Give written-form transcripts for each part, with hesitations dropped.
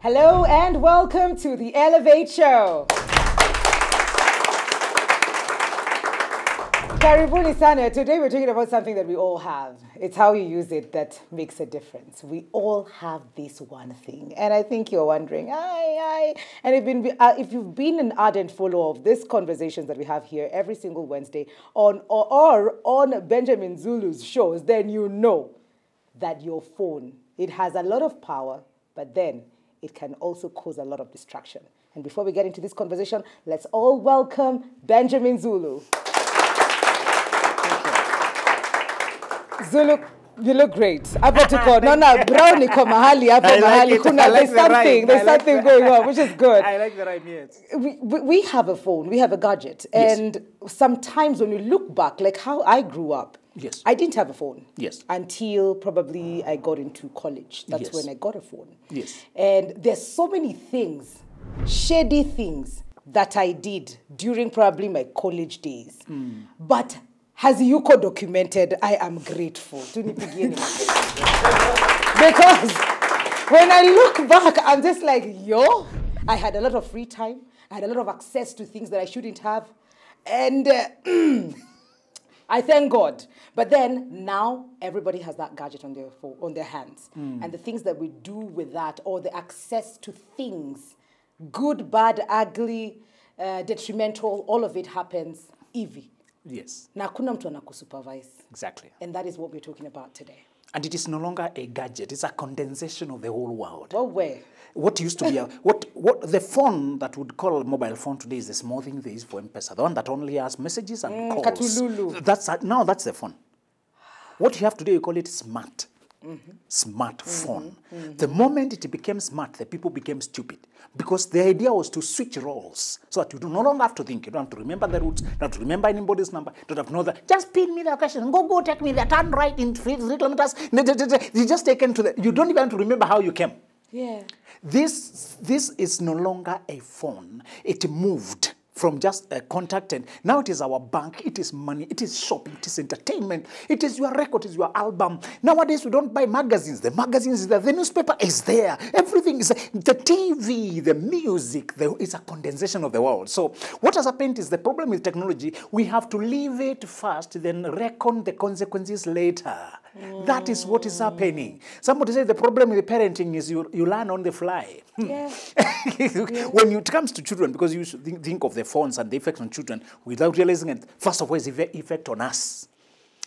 Hello and welcome to the Elevate Show. Karibuni sana. Today we're talking about something that we all have. It's how you use it that makes a difference. We all have this one thing. And I think you're wondering, and if you've been an ardent follower of these conversations that we have here every single Wednesday or on Benjamin Zulu's shows, then you know that your phone, it has a lot of power, but then it can also cause a lot of distraction. And before we get into this conversation, let's all welcome Benjamin Zulu. Zulu, you look great. Brown niko mahali, There's something going on, which is good. I like the rhyme, yes. We have a phone, we have a gadget. Yes. And sometimes when you look back, like how I grew up, yes, I didn't have a phone. Yes. Until probably I got into college. That's yes, when I got a phone. Yes. And there's so many things, shady things that I did during probably my college days. But has Yuko documented, I am grateful. Because when I look back, I'm just like, I had a lot of free time. I had a lot of access to things that I shouldn't have. And I thank God. But then now everybody has that gadget on their phone, on their hands. And the things that we do with that, or the access to things, good, bad, ugly, detrimental, all of it happens easy. Yes. Na hakuna mtu anakusupervise. Exactly. And that is what we're talking about today. And it is no longer a gadget, it's a condensation of the whole world. Well, where? What used to be what the phone that would call a mobile phone today is the small thing they use for M-Pesa, the one that only has messages and calls. Katululu. Now that's the phone. What you have today, you call it smart. Smartphone. The moment it became smart, the people became stupid. Because the idea was to switch roles so that you do no longer have to think. You don't have to remember the routes, you don't have to remember anybody's number, you don't have to know that. Just pin me the question, go take me there, turn right in 3 kilometers. You just taken to the, you don't even have to remember how you came. Yeah. This is no longer a phone. It moved from just a contact, and now it is our bank, it is money, it is shopping, it is entertainment, it is your record, it is your album. Nowadays we don't buy magazines. The magazines is there, the newspaper is there, everything is there. The TV, the music, it's a condensation of the world. So what has happened is the problem with technology, we have to leave it first, then reckon the consequences later. That is what is happening. Somebody said the problem with parenting is you learn on the fly. Yeah. When it comes to children, because you should think of the phones and the effect on children without realizing it, first of all, is the effect on us.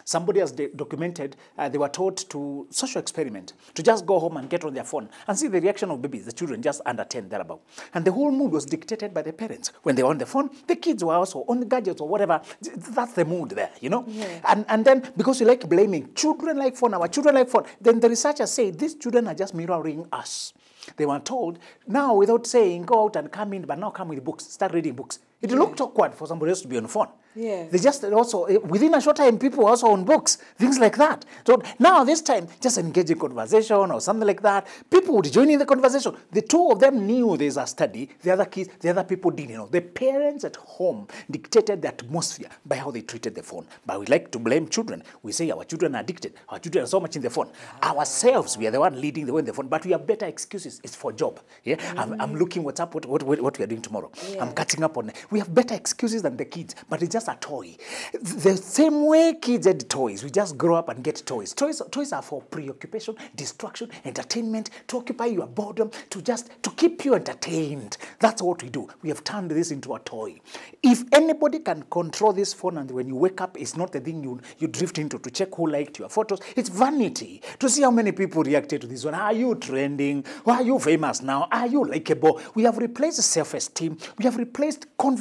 Somebody has documented, they were taught to social experiment, to just go home and get on their phone and see the reaction of babies, the children just under 10, thereabout. And the whole mood was dictated by the parents. When they were on the phone, the kids were also on the gadgets or whatever. That's the mood there, you know? Yeah. And then, because you like blaming, children like phone, our children like phone, then the researchers say these children are just mirroring us. They were told, now without saying, go out and come in, but now come with books, start reading books. It looked awkward for somebody else to be on the phone. Yeah. They just also, within a short time, people were also on books, things like that. So now this time, just engage in conversation or something like that. People would join in the conversation. The two of them knew there's a study. The other kids, the other people didn't know. The parents at home dictated the atmosphere by how they treated the phone. But we like to blame children. We say our children are addicted. Our children are so much in the phone. Ourselves, we are the one leading the way in the phone. But we have better excuses. It's for job. Yeah, I'm looking what's up, what we are doing tomorrow. Yeah. I'm catching up on it. We have better excuses than the kids, but it's just a toy. The same way kids had toys, we just grow up and get toys. Toys are for preoccupation, distraction, entertainment, to occupy your boredom, to keep you entertained. That's what we do. We have turned this into a toy. If anybody can control this phone and when you wake up, it's not the thing you drift into to check who liked your photos. It's vanity. To see how many people reacted to this one. Are you trending? Or are you famous now? Are you likable? We have replaced self-esteem. We have replaced confidence.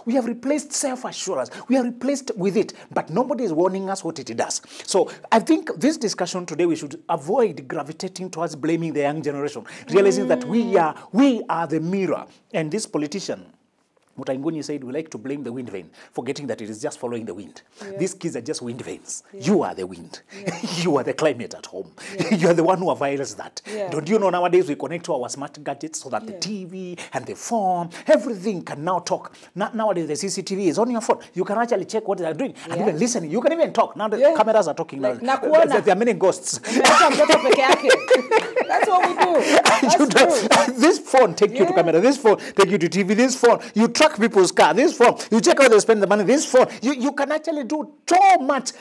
We have replaced self-assurance. We have replaced with it, but nobody is warning us what it does. So I think this discussion today, we should avoid gravitating towards blaming the young generation, realizing that we are the mirror. And this politician Mutainguni said, we like to blame the wind vane, forgetting that it is just following the wind. These kids are just wind vanes. You are the wind. You are the climate at home. You are the one who violates that. Don't you know nowadays we connect to our smart gadgets so that the TV and the phone, everything can now talk. Nowadays the CCTV is on your phone. You can actually check what they are doing and even listen. You can even talk. Now the cameras are talking. Like, now. There are many ghosts. That's what we do. That's this phone take you to camera. This phone take you to TV. This phone, you track people's car. This phone, you check how they spend the money. This phone, you can actually do so much.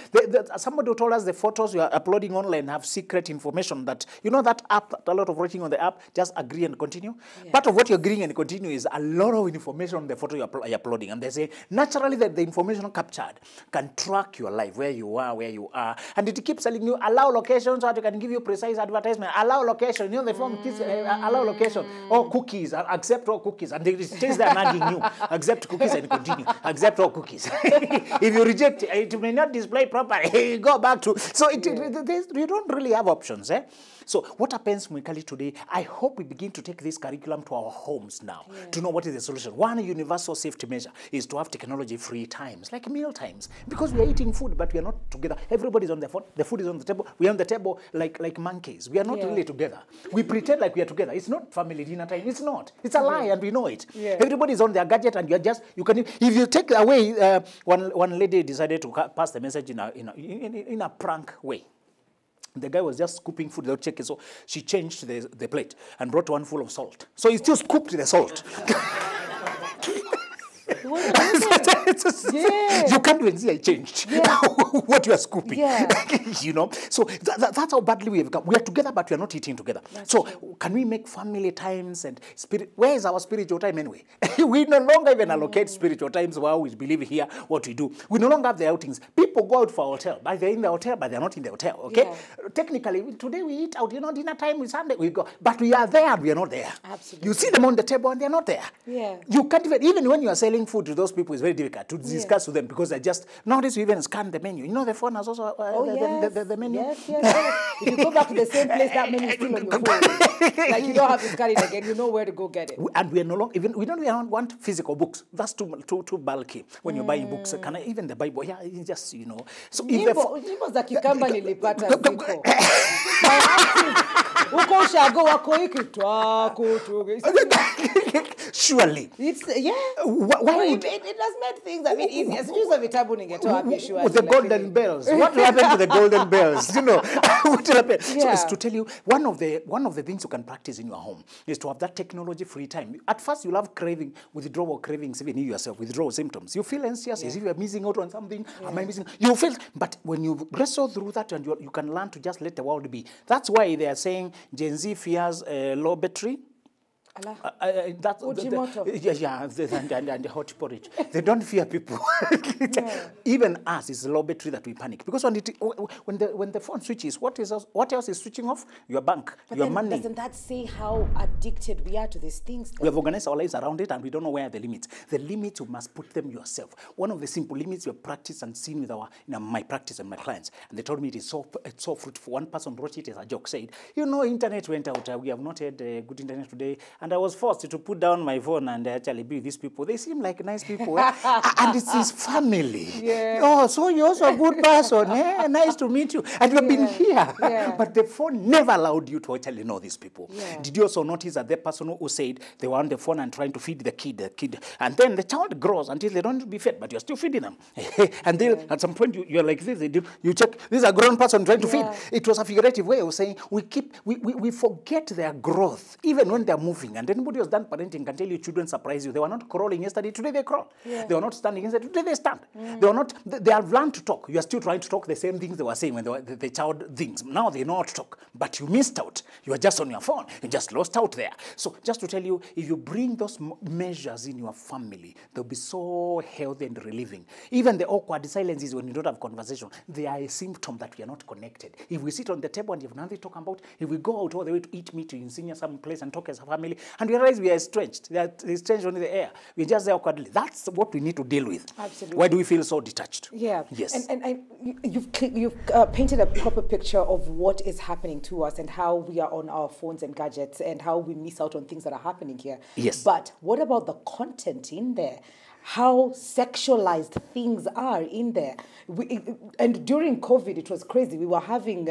Somebody told us the photos you are uploading online have secret information that, you know that app, a lot of writing on the app, just agree and continue. Part of what you're agreeing and continue is a lot of information on the photo you're uploading. And they say, naturally that the information captured can track your life, where you are. And it keeps telling you, allow location so that it can give you precise advertisement. Allow location, you know the form kids, allow location. Or cookies, accept all cookies. And they stays there nagging you. Accept cookies and continue. Accept all cookies. If you reject it, it may not display properly. Go back to... So you don't really have options. So what happens, Mwikali, today, I hope we begin to take this curriculum to our homes now to know what is the solution. One universal safety measure is to have technology-free times, like meal times, because we are eating food, but we are not together. Everybody's on their phone. The food is on the table. We are on the table like monkeys. We are not really together. We pretend like we are together. It's not family dinner time. It's not. It's a lie, and we know it. Everybody's on their gadget, and you can. If you take away, one lady decided to pass the message in a prank way. The guy was just scooping food without checking, so she changed the plate and brought one full of salt. So he still scooped the salt. You can't even see I changed what you are scooping. You know, so that's how badly we have come. We are together, but we are not eating together. Can we make family times and spirit? Where is our spiritual time anyway? We no longer even allocate spiritual times while we believe here what we do. We no longer have the outings. People go out for a hotel, but they're in the hotel, but they're not in the hotel. Okay, technically today we eat out. You know, dinner time is Sunday. We go, but we are there and we are not there. Absolutely. You see them on the table and they're not there. You can't even when you are selling food to those people, it's very difficult to discuss with them because they just nowadays you even scan the menu. You know the phone has also the menu. If you go back to the same place, that menu is still on your phone. Like you don't have to scan it again. You know where to go get it. And we are no longer we don't want physical books. That's too bulky when you're buying books. Even the Bible, it's just So if za kikamba nilipata ziko. Uko shago wako hiki twako tu. Surely. It's why it has made things a bit easier. Sijui vitabu ningetoa hapo surely. With the golden bells. What will happen to the golden bells? You know, what will happen? So it's to tell you one of the things you can practice in your home is to have that technology-free time. At first, you'll have withdrawal cravings, even you yourself, withdrawal symptoms. You feel anxious as if you're missing out on something. Am I missing? You feel, but when you wrestle through that and you can learn to just let the world be. That's why they are saying Gen Z fears low battery. And the hot porridge. They don't fear people. Even us, it's low battery that we panic because when the phone switches, what else is switching off? Your bank, your money. Doesn't that say how addicted we are to these things? We have organized our lives around it, and we don't know where are the limits. The limits, you must put them yourself. One of the simple limits you have practiced and seen with my practice and my clients, and they told me it's so fruitful. One person wrote it as a joke, said, internet went out. We have not had good internet today, and I was forced to put down my phone and actually be with these people. They seem like nice people. And it's his family. Oh, so you're also a good person. Nice to meet you. And you've been here. But the phone never allowed you to actually know these people. Did you also notice that the person who said they were on the phone and trying to feed the kid, and then the child grows until they don't be fed, but you're still feeding them. And then at some point you're like this. You check, this is a grown person trying to feed. It was a figurative way of saying we forget their growth, even when they're moving. And anybody who's done parenting can tell you children surprise you. They were not crawling yesterday, today they crawl. They were not standing yesterday, today they stand. They have learned to talk. You are still trying to talk the same things they were saying when they were the child things. Now they know how to talk, but you missed out. You are just on your phone. You just lost out there. So just to tell you, if you bring those measures in your family, they'll be so healthy and relieving. Even the awkward silences when you don't have conversation, they are a symptom that we are not connected. If we sit on the table and you have nothing to talk about, if we go out all the way to eat meat in senior some place and talk as a family, and we realize we are estranged. They are estranged on the air. We're just there awkwardly. That's what we need to deal with. Absolutely. Why do we feel so detached? Yeah. Yes. And you've painted a proper picture of what is happening to us and how we are on our phones and gadgets and how we miss out on things that are happening here. Yes. But what about the content in there? How sexualized things are in there. And during COVID, it was crazy. We were having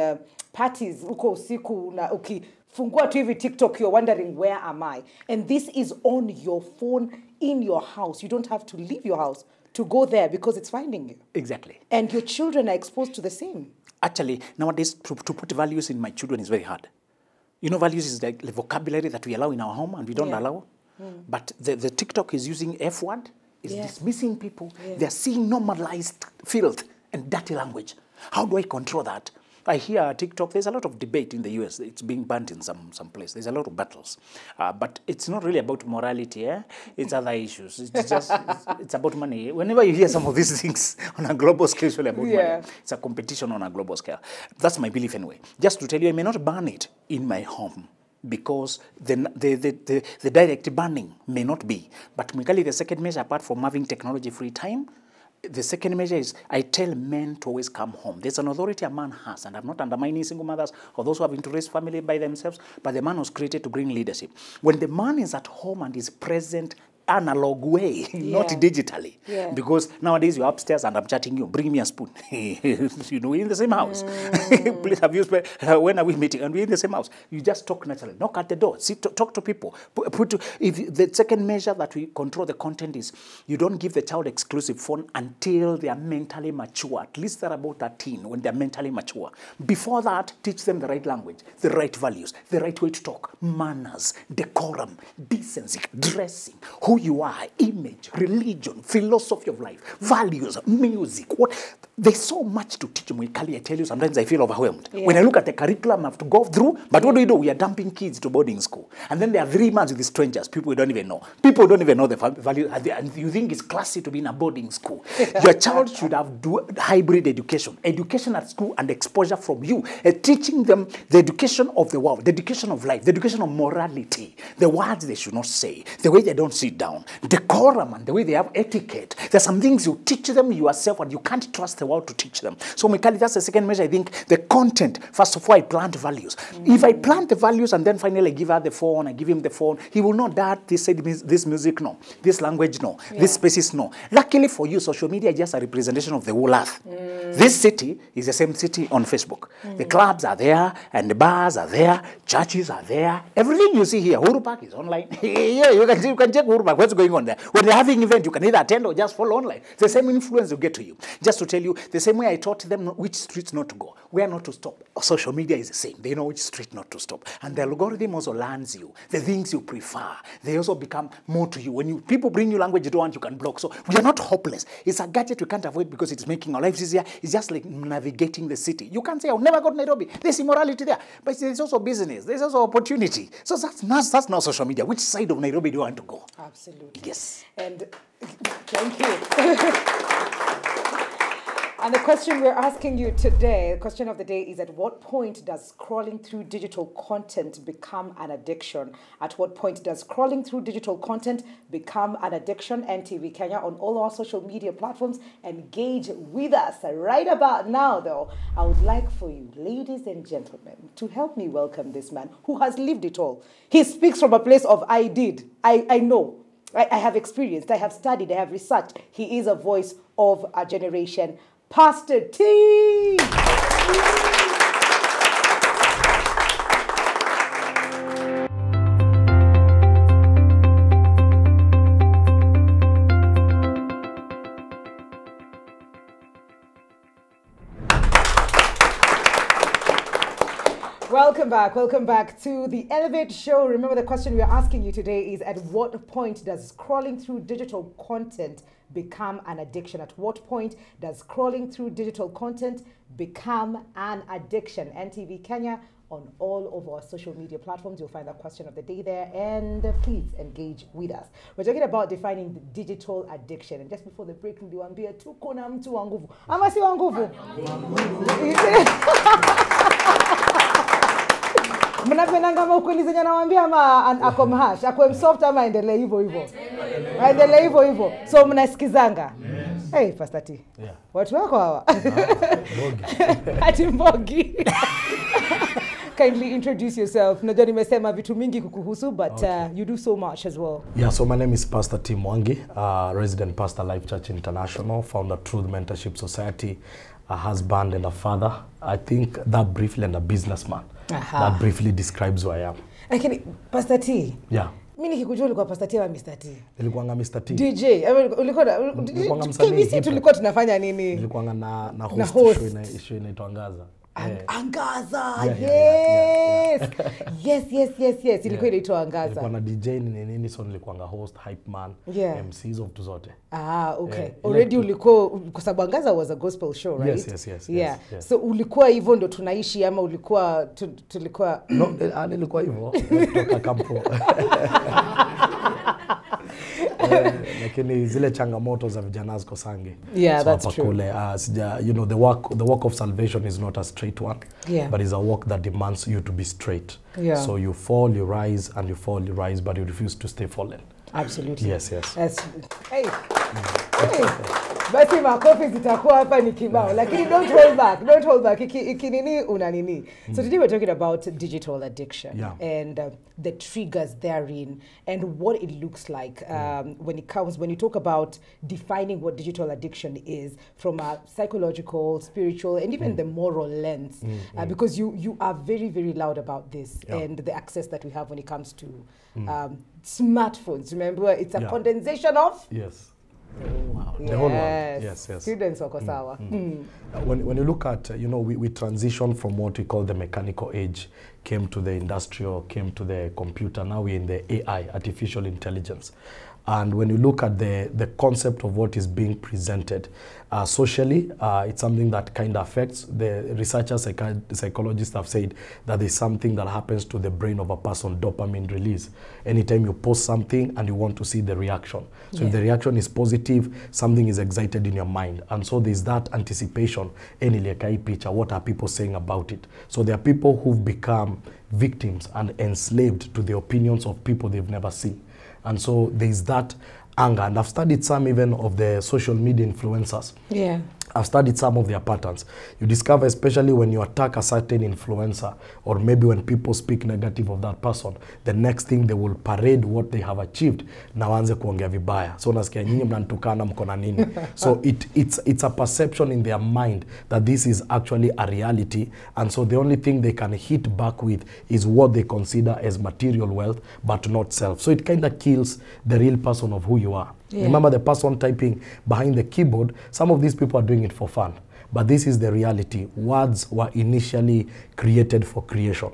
parties, uko usiku na ukifungua tu hivi TikTok, you're wondering, where am I? And this is on your phone in your house. You don't have to leave your house to go there because it's finding you. Exactly. And your children are exposed to the same. Actually, nowadays, to put values in my children is very hard. You know, values is like the vocabulary that we allow in our home and we don't allow. But the TikTok is using F word, is dismissing people. They're seeing normalized filth and dirty language. How do I control that? I hear TikTok, there's a lot of debate in the US. It's being banned in some place. There's a lot of battles. But it's not really about morality. It's other issues. It's just, it's about money. Whenever you hear some of these things on a global scale, it's really about money. It's a competition on a global scale. That's my belief anyway. Just to tell you, I may not ban it in my home because the direct banning may not be. But Mikali, the second measure, apart from having technology-free time, the second measure is I tell men to always come home. There's an authority a man has, and I'm not undermining single mothers or those who have to raise family by themselves, but the man was created to bring leadership. When the man is at home and is present analog way, not digitally. Because nowadays you're upstairs and I'm chatting you, bring me a spoon. You know, we're in the same house. Please have you spent, when are we meeting? And we're in the same house. You just talk naturally. Knock at the door. Sit, talk to people. If the second measure that we control the content is you don't give the child exclusive phone until they are mentally mature. At least they're about 13 when they're mentally mature. Before that, teach them the right language, the right values, the right way to talk, manners, decorum, decency, dressing, who you are, image, religion, philosophy of life, values, music. What? There's so much to teach them. I tell you, sometimes I feel overwhelmed. When I look at the curriculum I have to go through, but what do? We are dumping kids to boarding school. And then there are 3 months with the strangers, people we don't even know. People don't even know the value. And you think it's classy to be in a boarding school. Your child should have hybrid education. Education at school and exposure from you. Teaching them the education of the world, the education of life, the education of morality, the words they should not say, the way they don't sit down, decorum and the way they have etiquette. There's some things you teach them yourself and you can't trust the world to teach them. So Mikali, that's the second measure. I think the content, first of all, I plant values. If I plant the values and then finally I give her the phone, I give him the phone, he will know that this music, no. This language, no. This spaces, no. Luckily for you, social media is just a representation of the whole earth. This city is the same city on Facebook. The clubs are there and the bars are there, churches are there. Everything you see here, Uhuru Park is online. Yeah, you can check Uhuru Park. What's going on there? When they're having an event, you can either attend or just follow online. The same influence will get to you. Just to tell you, the same way I taught them which streets not to go, where not to stop. Social media is the same. They know which street not to stop. And the algorithm also learns you, the things you prefer. They also become more to you. When people bring you language you don't want, you can block. So we are not hopeless. It's a gadget we can't avoid because it's making our lives easier. It's just like navigating the city. You can't say, I'll never go to Nairobi. There's immorality there. But there's also business. There's also opportunity. So that's not social media. Which side of Nairobi do you want to go? Absolutely. Yes. And thank you. And the question we're asking you today, the question of the day is, at what point does scrolling through digital content become an addiction? At what point does scrolling through digital content become an addiction? NTV Kenya on all our social media platforms. Engage with us right about now, though. I would like for you, ladies and gentlemen, to help me welcome this man who has lived it all. He speaks from a place of I did. I know. I have experienced. I have studied. I have researched. He is a voice of a generation. Pastor T. Welcome back to the Elevate Show. Remember, the question we're asking you today is, at what point does scrolling through digital content become an addiction? At what point does scrolling through digital content become an addiction? NTV Kenya on all of our social media platforms. You'll find that question of the day there, and please engage with us. We're talking about defining the digital addiction. And just before the break, niliwaambia tuko na mtu wa nguvu. Ama si wa nguvu? Mnapendanga ukweli zenye nawaambia ama ako mhash, ako soft ama endelee hivyo hivyo. Endelee hivyo hivyo. So mnasikizanga. Hey, Pastor T. Yeah. Watu wako hawa. Mbogi. Ati Mbogi. Kindly introduce yourself. Najua nimesema vitu mingi kukuhusu, but you do so much as well. Yeah, so my name is Pastor T Mwangi, resident pastor, Life Church International, founder Truth Mentorship Society, a husband and a father. I think that briefly, and a businessman. That briefly describes who I am. Lakini Pastor T. Yeah. Mimi nikikujua ulikuwa Pastor T ama Mr. T? Nilikuanga Mr. T. DJ. Ulikuwa KBC tulikuwa tunafanya nini? Nilikuanga na host show inaitwa Angaza. Angaza. Yeah. Yes. Ilikuwa inaitwa Angaza. Nilikuwa na DJ nini, so nilikuanga host, hype man, MCs of tuzote. Okay. Already ulikuwa, kwa sababu Angaza was a gospel show, right? Yes. So ulikuwa hivyo ndo tunaishi ama ulikuwa tulikuwa No, nilikuwa hivyo kutoka kampo. Lakini zile changamoto za vijana ziko sange. Yeah, so that's true. Kule, you know, the work of salvation is not a straight one, but it's a walk that demands you to be straight. Yeah. So you fall, you rise, and you fall, you rise, but you refuse to stay fallen. Absolutely. Yes. Hey. Basi makofi zitakuwa hapa ni kibao, lakini don't hold back. Ikinini una nini. So today we're talking about digital addiction and the triggers therein and what it looks like when you talk about defining what digital addiction is from a psychological, spiritual, and even the moral lens, because you are very, very loud about this and the access that we have when it comes to smartphones. Remember, it's a condensation of Wow. The whole world. Yes. Students wako sawa. When you look at, you know, we transition from what we call the mechanical age, came to the industrial, came to the computer, now we're in the AI, artificial intelligence. And when you look at the concept of what is being presented socially, it's something that kind of affects. The researchers, psychologists have said that there's something that happens to the brain of a person, dopamine release. Anytime you post something and you want to see the reaction. So if the reaction is positive, something is excited in your mind. And so there's that anticipation. What are people saying about it? So there are people who've become victims and enslaved to the opinions of people they've never seen. And so there's that anger. And I've studied some even of the social media influencers. Yeah. I've studied some of their patterns. You discover, especially when you attack a certain influencer, or maybe when people speak negative of that person, the next thing they will parade what they have achieved. Na waanze kuongea vibaya. So nasikia nyinyi mnanitukana mkona nini. So it's a perception in their mind that this is actually a reality. And so the only thing they can hit back with is what they consider as material wealth, but not self. So it kind of kills the real person of who you are. Yeah. Remember the person typing behind the keyboard, some of these people are doing it for fun. But this is the reality. Words were initially created for creation.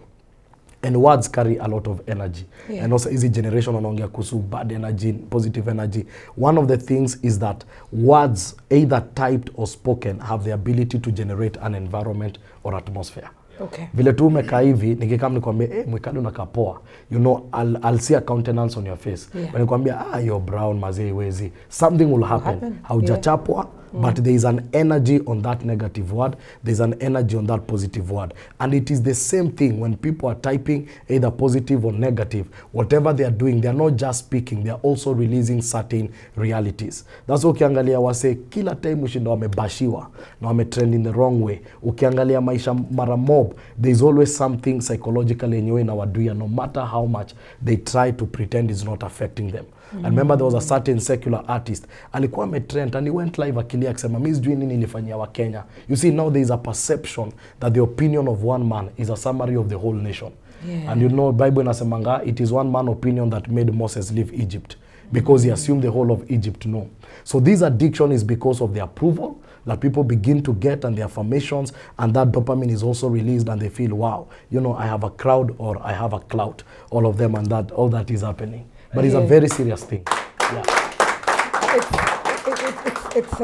And words carry a lot of energy. And also easy generation wanaongea kuhusu bad energy, positive energy. One of the things is that words, either typed or spoken, have the ability to generate an environment or atmosphere. Okay. Vile tu umekaa hivi nikikam nikwambia mwikali unakaa poa, you know, I'll see a countenance on your face. When nikwambia you're brown mazee wezi, something will happen. Haujachapwa, but there is an energy on that negative word, there's an energy on that positive word. And it is the same thing when people are typing either positive or negative. Whatever they are doing, they are not just speaking, they are also releasing certain realities. That's why ukiangalia wase kila time ushinda wamebashiwa na wametrend in the wrong way. Ukiangalia maisha mara mob, there's always something psychologically anyway in our doing, no matter how much they try to pretend it's not affecting them. And remember there was a certain secular artist, alikuwa ametrend and he went live akilia akisema mimi sijui nini nilifanyia wa Kenya. You see, now there is a perception that the opinion of one man is a summary of the whole nation. And you know, Bible inasemanga it is one man opinion that made Moses leave Egypt, because he assumed the whole of Egypt no. So this addiction is because of the approval that people begin to get and the affirmations, and that dopamine is also released and they feel, wow, you know, I have a crowd or I have a clout, all of them, and that all that is happening. But it's a very serious thing. It's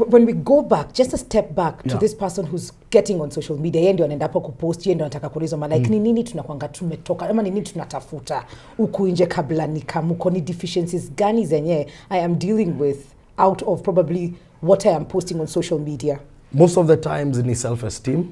when we go back, just a step back to this person who's getting on social media, yeye ndio anaenda hapo kupost, yeye ndio anataka kuuliza like ni nini tunakwanga tumetoka ama ni nini tunatafuta huku nje kabla nikamuko, ni deficiencies gani zenye I am dealing with out of probably what I am posting on social media. Most of the times ni self-esteem,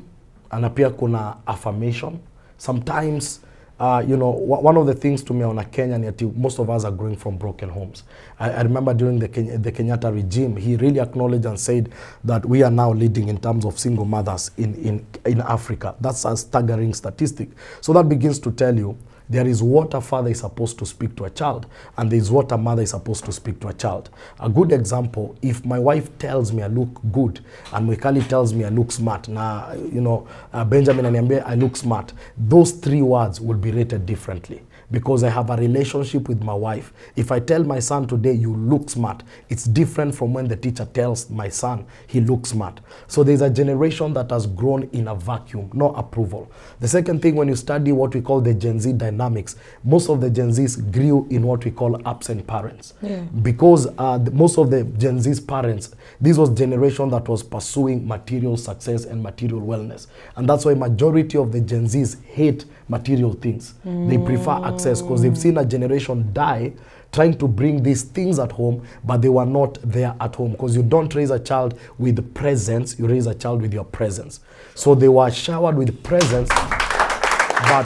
and pia kuna affirmation. Sometimes you know, one of the things to me on a Kenyan, most of us are growing from broken homes. I remember during the Kenyatta regime, he really acknowledged and said that we are now leading in terms of single mothers in Africa. That's a staggering statistic. So that begins to tell you there is what a father is supposed to speak to a child, and there is what a mother is supposed to speak to a child. A good example, if my wife tells me I look good, and Mwikali tells me I look smart, now, you know, Benjamin and Niambia, I look smart, those 3 words will be rated differently. Because I have a relationship with my wife. If I tell my son today, you look smart, it's different from when the teacher tells my son, he looks smart. So there's a generation that has grown in a vacuum, no approval. The second thing, when you study what we call the Gen Z dynamics, most of the Gen Zs grew in what we call absent parents. Yeah. Because most of the Gen Z's parents, this was generation that was pursuing material success and material wellness. And that's why majority of the Gen Zs hate material things. They prefer access because they've seen a generation die trying to bring these things at home, but they were not there at home. Because you don't raise a child with presence, you raise a child with your presence. So they were showered with presence, but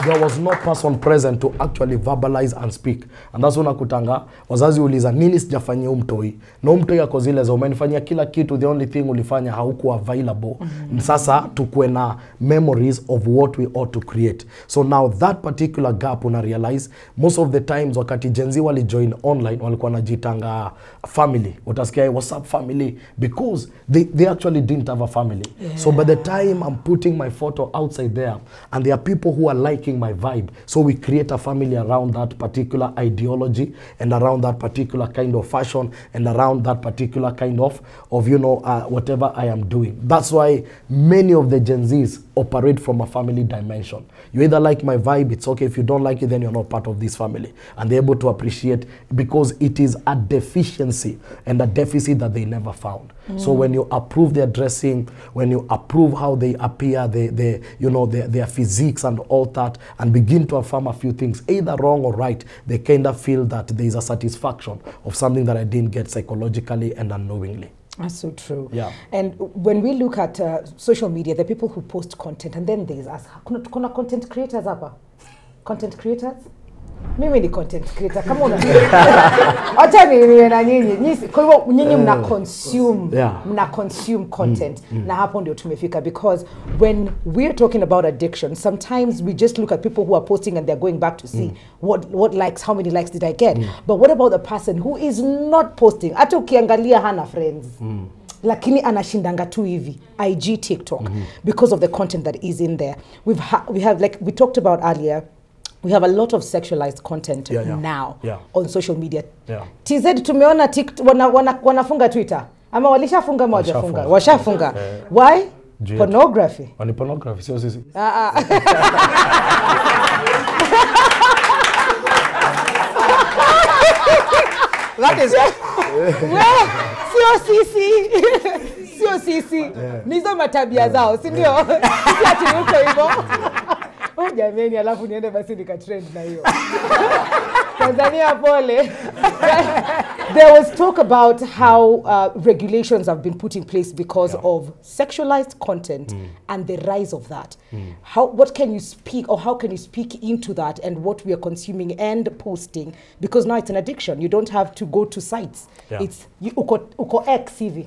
there was no person present to actually verbalize and speak. And that's when akutanga, wazazi uliza, nini sijafanyia umtoi? Na umtoi yako zile za umenifanyia kila kitu, the only thing ulifanya hauku available. Sasa tukuwe na memories of what we ought to create. So now that particular gap una realize, most of the times wakati Gen Z wali join online, walikuwa najitanga family. Utasikia, what's up family? Because they actually didn't have a family. Yeah. So by the time I'm putting my photo outside there, and there are people who are liking my vibe, so we create a family around that particular ideology and around that particular kind of fashion and around that particular kind of you know, whatever I am doing. That's why many of the Gen Zs operate from a family dimension. You either like my vibe, it's okay. If you don't like it, then you're not part of this family. And they're able to appreciate, because it is a deficiency and a deficit that they never found. So when you approve their dressing, when you approve how they appear, you know, their physiques and all that, and begin to affirm a few things, either wrong or right, they kind of feel that there is a satisfaction of something that I didn't get psychologically and unknowingly. That's so true. Yeah. And when we look at social media, the people who post content, and then there's us. Kuna content creators hapa? Content creators? Mimi ni content creator. Kama una acha niwe na nyinyi. Kwa hivyo nyinyi mna consume content. Na hapo ndio tumefika, because when we're talking about addiction, sometimes we just look at people who are posting and they're going back to see what likes, how many likes did I get. But what about the person who is not posting? Hata ukiangalia hana friends. Lakini anashindanga tu hivi IG, TikTok, because of the content that is in there. We have, like we talked about earlier, we have a lot of sexualized content now on social media. TZ tumeona wanafunga Twitter. Ama walishafunga moja funga. Washafunga. Why? Pornography. Wani pornography, sio sisi. That is sio sisi. Nizo matabia zao, si ndio? Sisi atunuko hivyo. Jameni, alafu niende basi nika-trend na hiyo. Tanzania pole. There was talk about how regulations have been put in place because of sexualized content and the rise of that. What can you speak, or how can you speak into that and what we are consuming and posting? Because now it's an addiction. You don't have to go to sites. It's uko X hivi.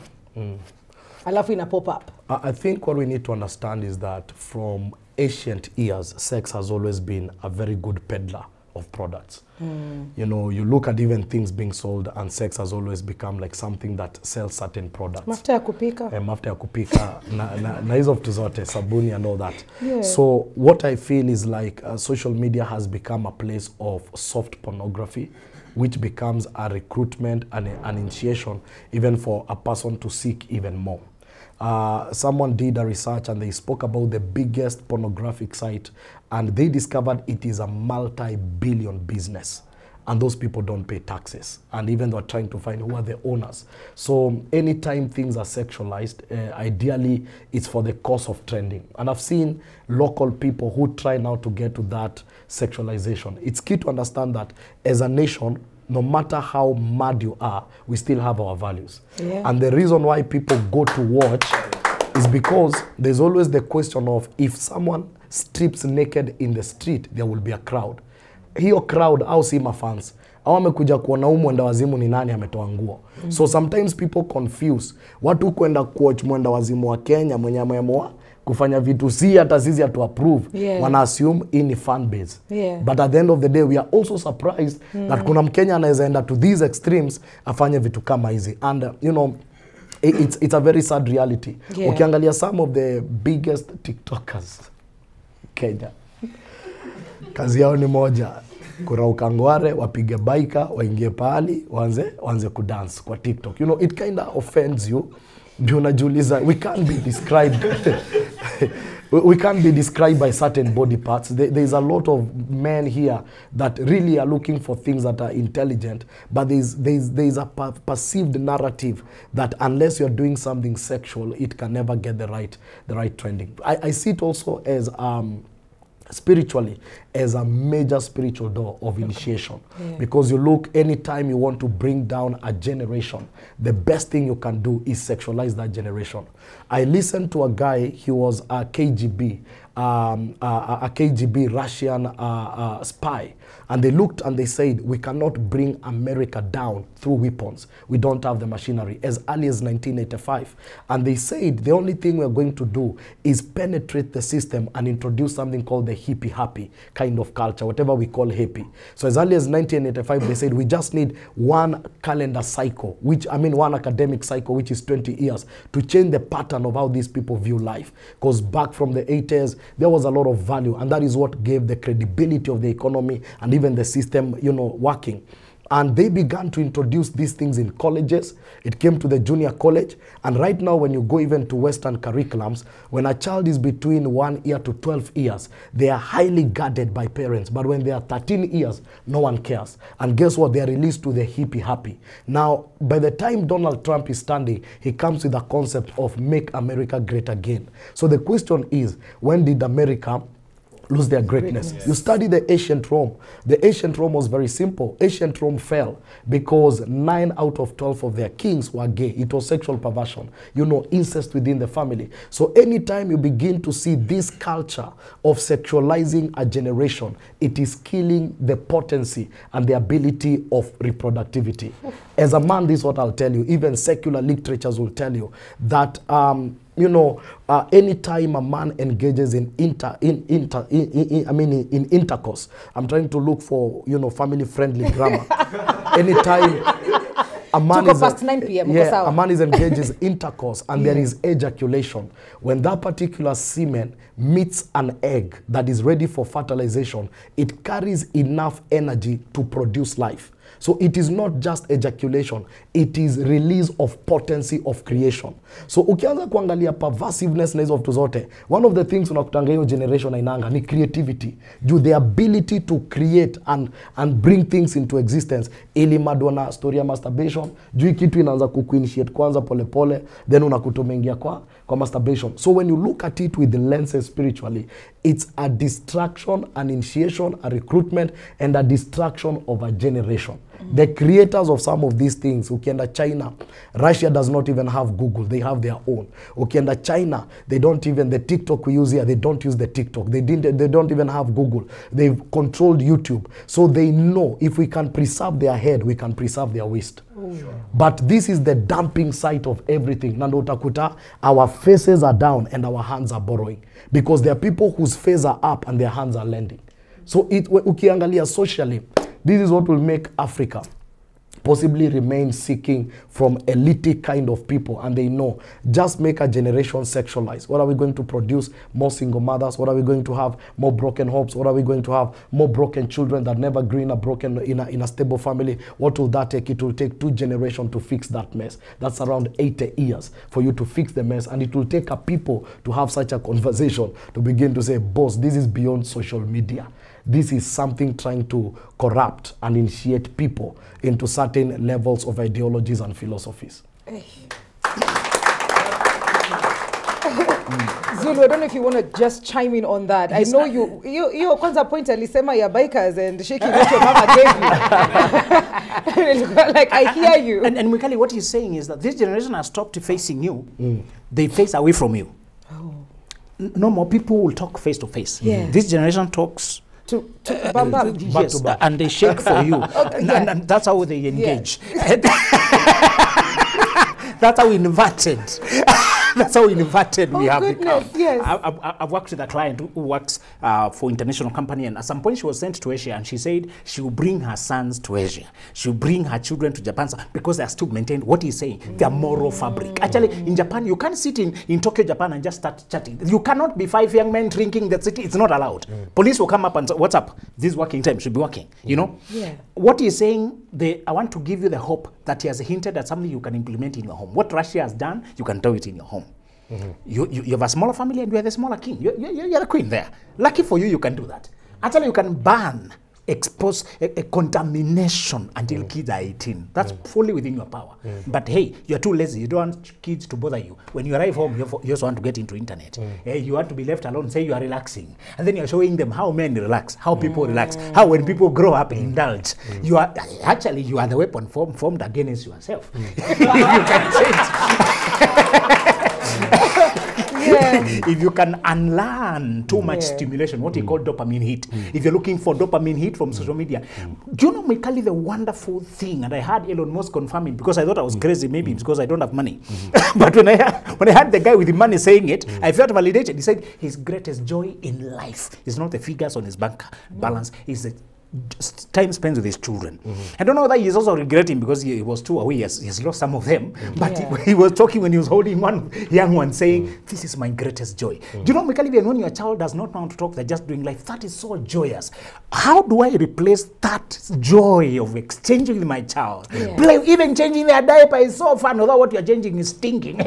Alafu ina pop up. I think what we need to understand is that from ancient years, sex has always been a very good peddler of products. You know, you look at even things being sold, and sex has always become like something that sells certain products. Mafuta ya kupika. Mafuta ya kupika, na hizo vitu zote, sabuni and all that. So what I feel is like social media has become a place of soft pornography, which becomes a recruitment and an initiation even for a person to seek even more. Someone did a research and they spoke about the biggest pornographic site, and they discovered it is a multi-billion business, and those people don't pay taxes, and even they're trying to find who are the owners. So anytime things are sexualized, ideally it's for the cause of trending. And I've seen local people who try now to get to that sexualization. It's key to understand that as a nation, no matter how mad you are, we still have our values. And the reason why people go to watch is because there's always the question of, if someone strips naked in the street, there will be a crowd. Hiyo crowd au si mafans, au amekuja kuona mwenda wazimu ni nani ametoa nguo. So sometimes people confuse. Watu kwenda kuwatch mwenda wazimu wa Kenya mwenye ameamua kufanya vitu si hata sisi hatu approve, wana assume in fan base. But at the end of the day we are also surprised that kuna Mkenya anaweza enda to these extremes afanye vitu kama hizi. And you know, it's a very sad reality. Ukiangalia some of the biggest TikTokers Kenya, kazi yao ni moja, kurauka ngware, wapige baika, waingie pahali, wanze kudance kwa TikTok. You know, it kind of offends you. Unajiuliza, we can't be described we can't be described by certain body parts. There's a lot of men here that really are looking for things that are intelligent, but there's a perceived narrative that unless you're doing something sexual, it can never get the right trending. I see it also as spiritually as a major spiritual door of initiation. Because you look, anytime you want to bring down a generation, the best thing you can do is sexualize that generation. I listened to a guy, he was a KGB, a KGB Russian spy, and they looked and they said, we cannot bring America down through weapons. We don't have the machinery, as early as 1985. And they said, the only thing we're going to do is penetrate the system and introduce something called the hippie happy kind of culture, whatever we call hippie. So as early as 1985, they said, we just need one calendar cycle, one academic cycle, which is 20 years, to change the pattern of how these people view life. Because back from the 80s, there was a lot of value, and that is what gave the credibility of the economy and even the system, you know, working. And they began to introduce these things in colleges. It came to the junior college. And right now, when you go even to Western curriculums, when a child is between 1 year to 12 years, they are highly guarded by parents. But when they are 13 years, no one cares. And guess what? They are released to the hippie happy. Now, by the time Donald Trump is standing, he comes with a concept of make America great again. So the question is, when did America lose their greatness? You study the ancient Rome. The ancient Rome was very simple. Ancient Rome fell because 9 out of 12 of their kings were gay. It was sexual perversion, you know, incest within the family. So anytime you begin to see this culture of sexualizing a generation, it is killing the potency and the ability of reproductivity. As a man, this is what I'll tell you. Even secular literatures will tell you that you know, anytime a man engages in intercourse, I'm trying to look for, you know, family-friendly grammar. Anytime a man is past 9 p.m. a man is engages in intercourse and there is ejaculation, when that particular semen meets an egg that is ready for fertilization, it carries enough energy to produce life. So it is not just ejaculation, it is release of potency of creation. So ukianza kuangalia perversiveness na hizo vitu zote, one of the things unakutanga hiyo generation inanga ni creativity. The ability to create and bring things into existence. Ili madona story ya masturbation, kitu inaanza kuinitiate kwanza pole pole, then unakutomengia kwa masturbation. So when you look at it with the lenses spiritually, it's a distraction, an initiation, a recruitment, and a distraction of a generation. The creators of some of these things, ukienda China, Russia does not even have Google, they have their own. Ukienda China, they don't even, the TikTok we use here, they don't use the TikTok. They don't even have Google. They've controlled YouTube. So they know if we can preserve their head, we can preserve their waist. Sure. But this is the dumping site of everything. Nando utakuta, our faces are down and our hands are borrowing. Because there are people whose faces are up and their hands are lending. So ukiangalia socially, this is what will make Africa possibly remain seeking from elite kind of people, and they know, just make a generation sexualized. What are we going to produce? More single mothers? What are we going to have? More broken hopes? What are we going to have? More broken children that never grew in a stable family? What will that take? It will take 2 generations to fix that mess. That's around 80 years for you to fix the mess, and it will take a people to have such a conversation to begin to say, boss, this is beyond social media. This is something trying to corrupt and initiate people into certain levels of ideologies and philosophies. Zulu, I don't know if you want to just chime in on that. Yes, I know you kwanza point alisema ya bikers and shaking what your mama gave you. Like, I hear you. And Mwikali, what he's saying is that this generation has stopped facing you. They face away from you. no more people will talk face to face. Yeah. This generation talks To bam, bam. yes, and they shake for you. And that's how they engage. That's how inverted. That's how inverted we have become. Yes. I've worked with a client who works for international company, and at some point she was sent to Asia, and she said she will bring her sons to Asia. She will bring her children to Japan because they are still maintained what he's saying, their moral fabric. Actually, in Japan, you can't sit in Tokyo, Japan, and just start chatting. You cannot be 5 young men drinking the city. It's not allowed. Police will come up and say, "What's up? This working time should be working." You know. Yeah. What he's saying, I want to give you the hope that he has hinted at something you can implement in your home. What Russia has done, you can do it in your home. You have a smaller family and you are the smaller king. You're the queen there. Lucky for you, you can do that. Actually, you can ban, expose a contamination until kids are 18. That's fully within your power. But hey, you're too lazy. You don't want kids to bother you. When you arrive home, you also want to get into internet. You want to be left alone, say you are relaxing. And then you're showing them how men relax, how people relax, how when people grow up, indulge. You are the weapon formed against yourself. If you can change. If you can unlearn too much stimulation, what you call dopamine hit. If you're looking for dopamine hit from social media, do you know, Mikali, the wonderful thing, and I heard Elon Musk confirm it because I thought I was crazy, maybe it's because I don't have money. But when I heard the guy with the money saying it, I felt validated. He said his greatest joy in life is not the figures on his bank balance, it's the time spent with his children. I don't know whether he's also regretting because he was too away. He has lost some of them. But he was talking when he was holding one young one saying, "This is my greatest joy." Do you know, Mikali, when your child does not know how to talk, they're just doing life. That is so joyous. How do I replace that joy of exchanging with my child? Play, even changing their diaper is so fun, although what you're changing is stinking. The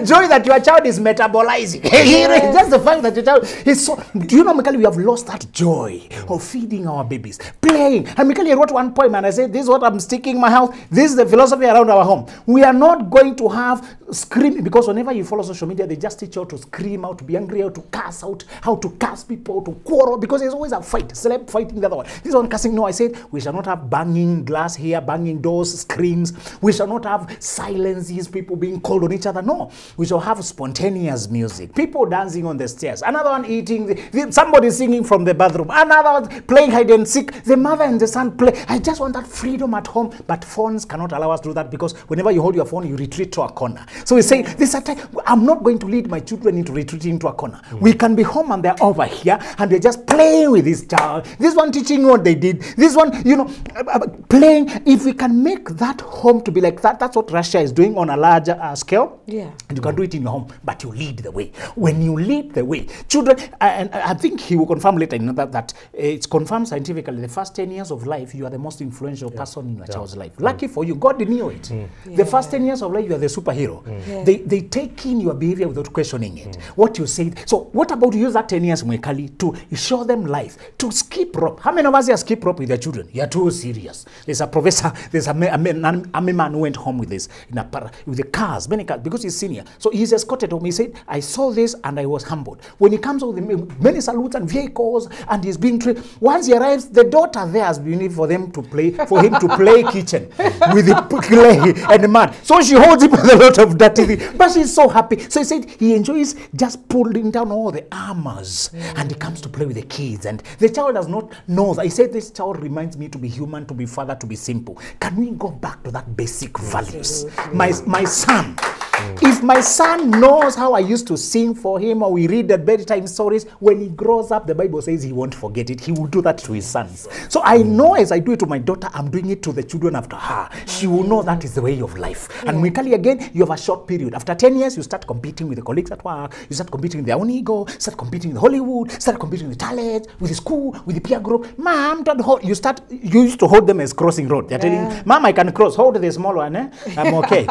joy that your child is metabolizing. That's the fact that your child is so. Do you know, Mikali, we have lost that joy of feeding our babies, playing. And Mikali, I wrote one poem and I said, "This is what I'm sticking in my house. This is the philosophy around our home. We are not going to have screaming, because whenever you follow social media, they just teach you how to scream, how to be angry, how to curse out, how to curse people, to quarrel, because there's always a fight, celeb fighting the other one. This one cursing. No, I said we shall not have banging glass here, banging doors, screams. We shall not have silences, people being called on each other. No, we shall have spontaneous music, people dancing on the stairs, another one eating, somebody singing from the bathroom, another one playing hide and seek, the mother and the son play. I just want that freedom at home, but phones cannot allow us to do that, because whenever you hold your phone, you retreat to a corner. So we say, this is a time, I'm not going to lead my children into retreating into a corner. We can be home and they're over here, and they're just playing with this child. This one teaching what they did. This one, playing. If we can make that home to be like that, that's what Russia is doing on a larger scale. Yeah. And you can do it in your home, but you lead the way. When you lead the way, children, and I think he will confirm later, that it's confirmed scientifically, the first 10 years of life, you are the most influential person in your child's life. Lucky for you, God knew it. The first 10 years of life, you are the superhero. They take in your behavior without questioning it. What you say. So what about you use that 10 years, Mwekali, to show them life, to skip rope? How many of us here skip rope with their children? You are too serious. There's a professor, there's a man who went home with this, with the cars, many cars, because he's senior. So he's escorted home. He said, I saw this and I was humbled. When he comes with many salutes and vehicles, and he's being trained, once he arrives, the daughter there has been for them to play, for him to play kitchen with the clay and the mud. So she holds him with a lot of dirty things, but she's so happy. So he said he enjoys just pulling down all the armors, and he comes to play with the kids, and the child does not know that. He said, this child reminds me to be human, to be father, to be simple. Can we go back to that basic values? My son, if my son knows how I used to sing for him, or we read the bedtime stories, when he grows up, the Bible says he won't forget it. He will do that to his sons. So I know as I do it to my daughter, I'm doing it to the children after her. She will know that is the way of life. And Mikali, again, you have a short period. After 10 years, you start competing with the colleagues at work. You start competing with their own ego, start competing with Hollywood, start competing with talent, with the school, with the peer group. Mom, don't hold. You used to hold them as crossing road. They're telling you, Mom, I can cross. Hold the small one, I'm okay.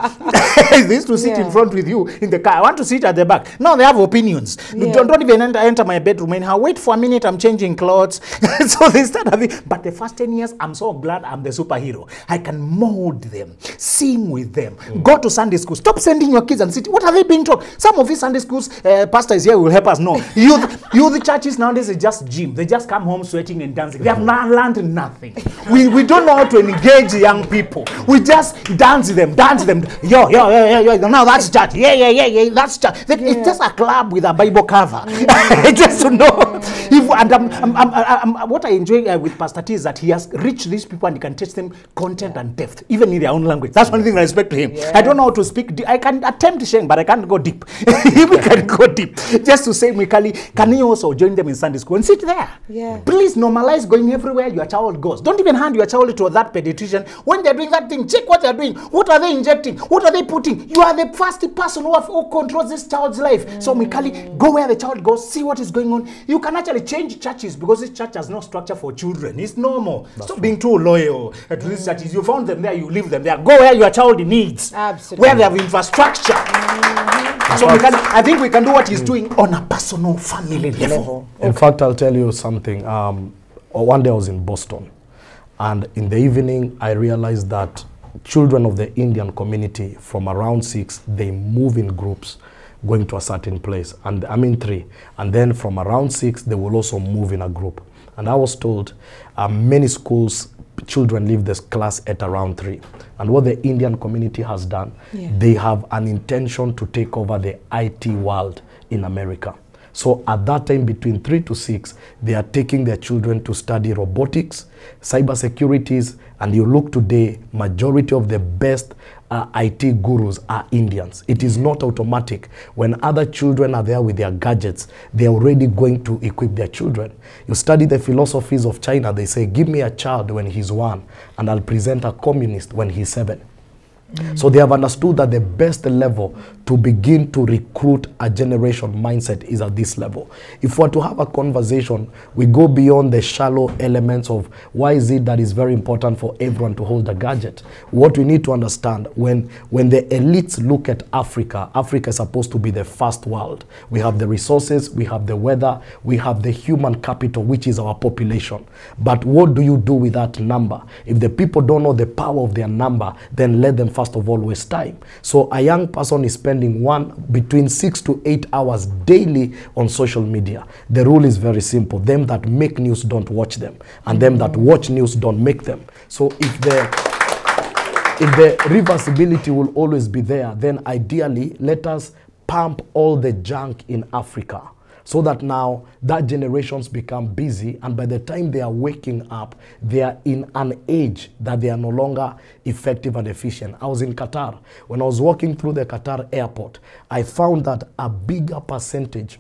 They used to sit in front with you in the car. I want to sit at the back. Now they have opinions. Don't even enter my bedroom. Anyhow, wait for a minute, I'm changing clothes. So they start having, but the first 10 years, I'm so glad I'm the superhero. I can mold them, sing with them, go to Sunday school. Stop sending your kids and sit. What are they being taught? Some of these Sunday schools, pastors here will help us know. Youth churches nowadays is just gym. They just come home sweating and dancing. They have not learned nothing. We don't know how to engage young people. We just dance them. Yo. Now now that's church. Yeah, that's church. It's just a club with a Bible cover. Just to know. What I enjoy with Pastor T is that he has reached these people and he can teach them content and depth, even in their own language. That's one thing I respect to him. Yeah. I don't know how to speak. I can attempt sharing, but I can't go deep. We can go deep. Just to say, Mikali, can you also join them in Sunday school and sit there? Yeah. Please normalize going everywhere your child goes. Don't even hand your child to that pediatrician. When they're doing that thing, check what they're doing. What are they injecting? What are they putting? You are the first person who controls this child's life. So, Mikali, go where the child goes, see what is going on. You can actually change churches because this church has no structure for children. It's normal. Stop being too loyal to these churches. You found them there, you leave them there. Go where your child needs. Absolutely. Where they have infrastructure. So I think we can do what he's doing on a personal family level. In fact, I'll tell you something. One day I was in Boston, and in the evening I realized that children of the Indian community from around 6, they move in groups going to a certain place, and I mean 3, and then from around 6 they will also move in a group. And I was told many schools children leave this class at around 3. And what the Indian community has done, they have an intention to take over the IT world in America. So at that time, between 3 to 6, they are taking their children to study robotics, cyber securities, and you look today, majority of the best IT gurus are Indians. It is not automatic. When other children are there with their gadgets, they are already going to equip their children. You study the philosophies of China, they say, give me a child when he's 1, and I'll present a communist when he's 7. So they have understood that the best level to begin to recruit a generation mindset is at this level. If we're to have a conversation, we go beyond the shallow elements of why is it that it's very important for everyone to hold a gadget. What we need to understand, when the elites look at Africa, Africa is supposed to be the first world. We have the resources, we have the weather, we have the human capital, which is our population. But what do you do with that number? If the people don't know the power of their number, then let them first of all waste time. So a young person is spending between 6 to 8 hours daily on social media. The rule is very simple. Them that make news don't watch them, and them that watch news don't make them. So if the reversibility will always be there, then ideally let us pump all the junk in Africa, so that now that generations become busy, and by the time they are waking up, they are in an age that they are no longer effective and efficient. I was in Qatar. When I was walking through the Qatar airport, I found that a bigger percentage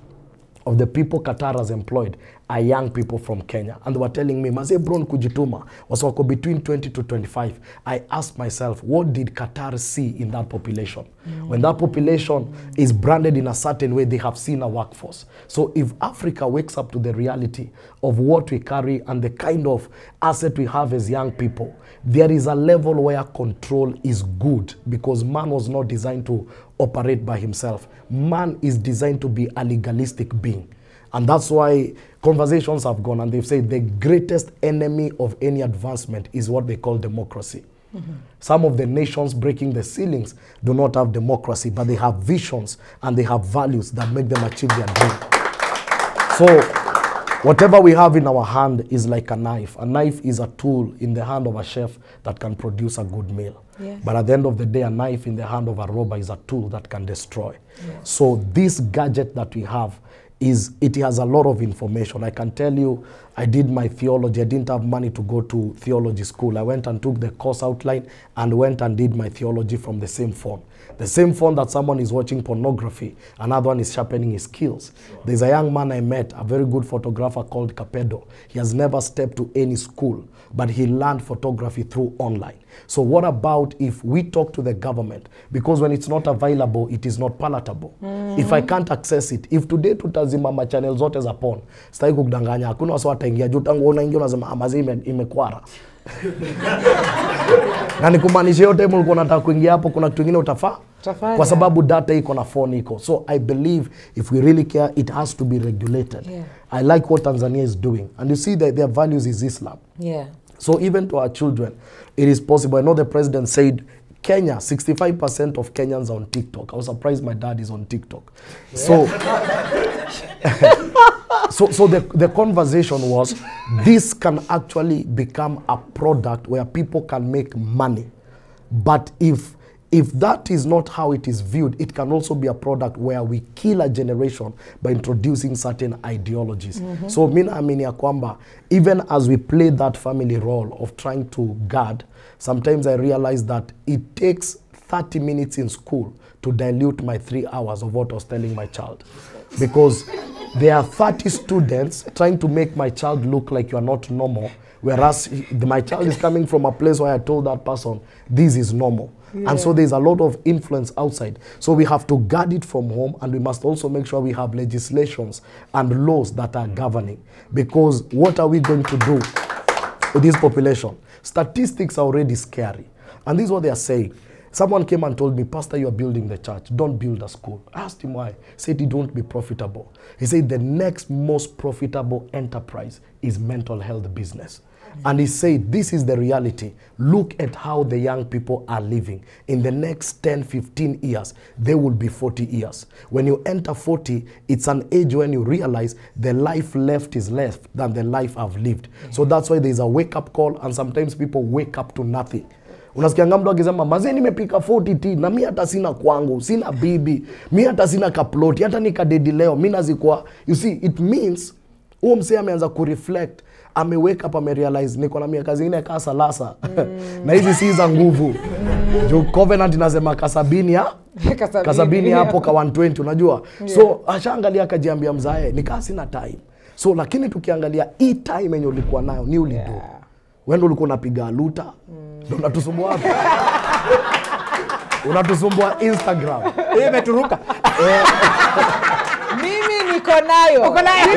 of the people Qatar has employed are young people from Kenya. And they were telling me, Maze Bron Kujituma was between 20 to 25. I asked myself, what did Qatar see in that population? When that population is branded in a certain way, they have seen a workforce. So if Africa wakes up to the reality of what we carry and the kind of asset we have as young people, there is a level where control is good, because man was not designed to operate by himself. Man is designed to be a legalistic being. And that's why conversations have gone, and they've said the greatest enemy of any advancement is what they call democracy. Some of the nations breaking the ceilings do not have democracy, but they have visions and they have values that make them achieve their dream. So whatever we have in our hand is like a knife. A knife is a tool in the hand of a chef that can produce a good meal. Yes. But at the end of the day, a knife in the hand of a robber is a tool that can destroy. Yes. So this gadget that we have, it has a lot of information. I can tell you, I did my theology. I didn't have money to go to theology school. I went and took the course outline and went and did my theology from the same phone. The same phone that someone is watching pornography, another one is sharpening his skills. There's a young man I met, a very good photographer called Capedo. He has never stepped to any school, but he learned photography through online. So what about if we talk to the government? Because when it's not available, it is not palatable. If I can't access it, if today tutazima ma channel zote za porn, sitaki kukudanganya, hakuna watu wataingia juu tangu unaingia unasema amazi imekwara. Na nikumaanisha yote mlikuwa unataka kuingia hapo, kuna kitu kingine utafaa kwa sababu data iko na phone iko. So I believe if we really care, it has to be regulated. I like what Tanzania is doing, and you see that their values is Islam. So even to our children, it is possible. I know the president said Kenya, 65% of Kenyans are on TikTok. I was surprised my dad is on TikTok. So so the conversation was, this can actually become a product where people can make money. But if if that is not how it is viewed, it can also be a product where we kill a generation by introducing certain ideologies. So mi naamini ya kwamba, even as we play that family role of trying to guard, sometimes I realize that it takes 30 minutes in school to dilute my 3 hours of what I was telling my child. Because there are 30 students trying to make my child look like you are not normal, whereas my child is coming from a place where I told that person, this is normal. Yeah. And so there's a lot of influence outside. So we have to guard it from home, and we must also make sure we have legislations and laws that are governing. Because what are we going to do with this population? Statistics are already scary. And this is what they are saying. Someone came and told me, Pastor, you are building the church. Don't build a school. I asked him why. He said it won't be profitable. He said the next most profitable enterprise is mental health business. And he said, this is the reality. Look at how the young people are living. In the next 10, 15 years, they will be 40 years. When you enter 40, it's an age when you realize the life left is less than the life I've lived. So that's why there's a wake-up call, and sometimes people wake up to nothing. Unasikianga mtu akisema mazee nimepika 40T na mimi hata sina kwangu, sina bibi, mimi hata sina kaploti, hata nikadedi leo, mimi nazikwa. You see, it means huo msee ameanza ku-reflect, wake up, realize niko na miaka zingine kasa lasa. Na hizi si za nguvu. Jo covenant inasema kasabini hapo ka 120 unajua. So ashaangalia akajiambia mzae nikaa sina time. So lakini tukiangalia hii time yenye ulikuwa nayo ni ulido. Wewe ndio ulikuwa unapiga luta. Ndio unatusumbua hapo. Unatusumbua Instagram. Imeturuka. Mimi niko nayo. Niko nayo.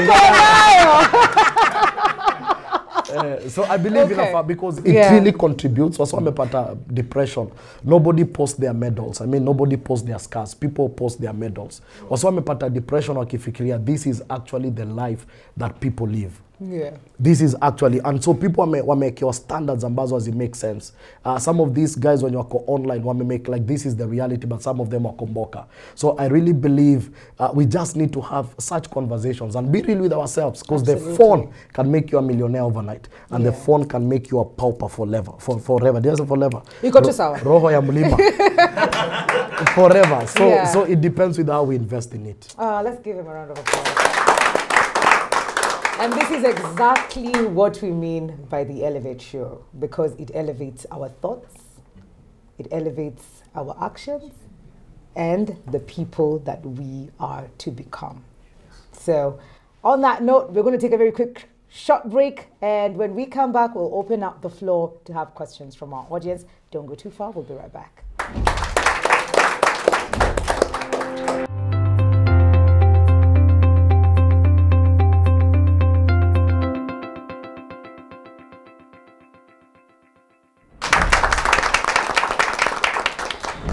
So I believe in a because it really contributes. Also, amepata depression. Nobody posts their medals. I mean, nobody posts their scars. People post their medals. Also, amepata depression wakifikiria this is actually the life that people live. Yeah. This is actually, and so people make your standards ambazo as it makes sense. Some of these guys when you are online make like this is the reality, but some of them are komboka. So I really believe we just need to have such conversations and be real with ourselves, because the phone can make you a millionaire overnight, and the phone can make you a pauper forever. Forever. There's a forever. Iko tu sawa. Roho ya mlima. Forever. So it depends with how we invest in it. Let's give him a round of applause. And this is exactly what we mean by the Elevate Show, because it elevates our thoughts, it elevates our actions, and the people that we are to become. So on that note, we're going to take a very quick short break, and when we come back, we'll open up the floor to have questions from our audience. Don't go too far, we'll be right back.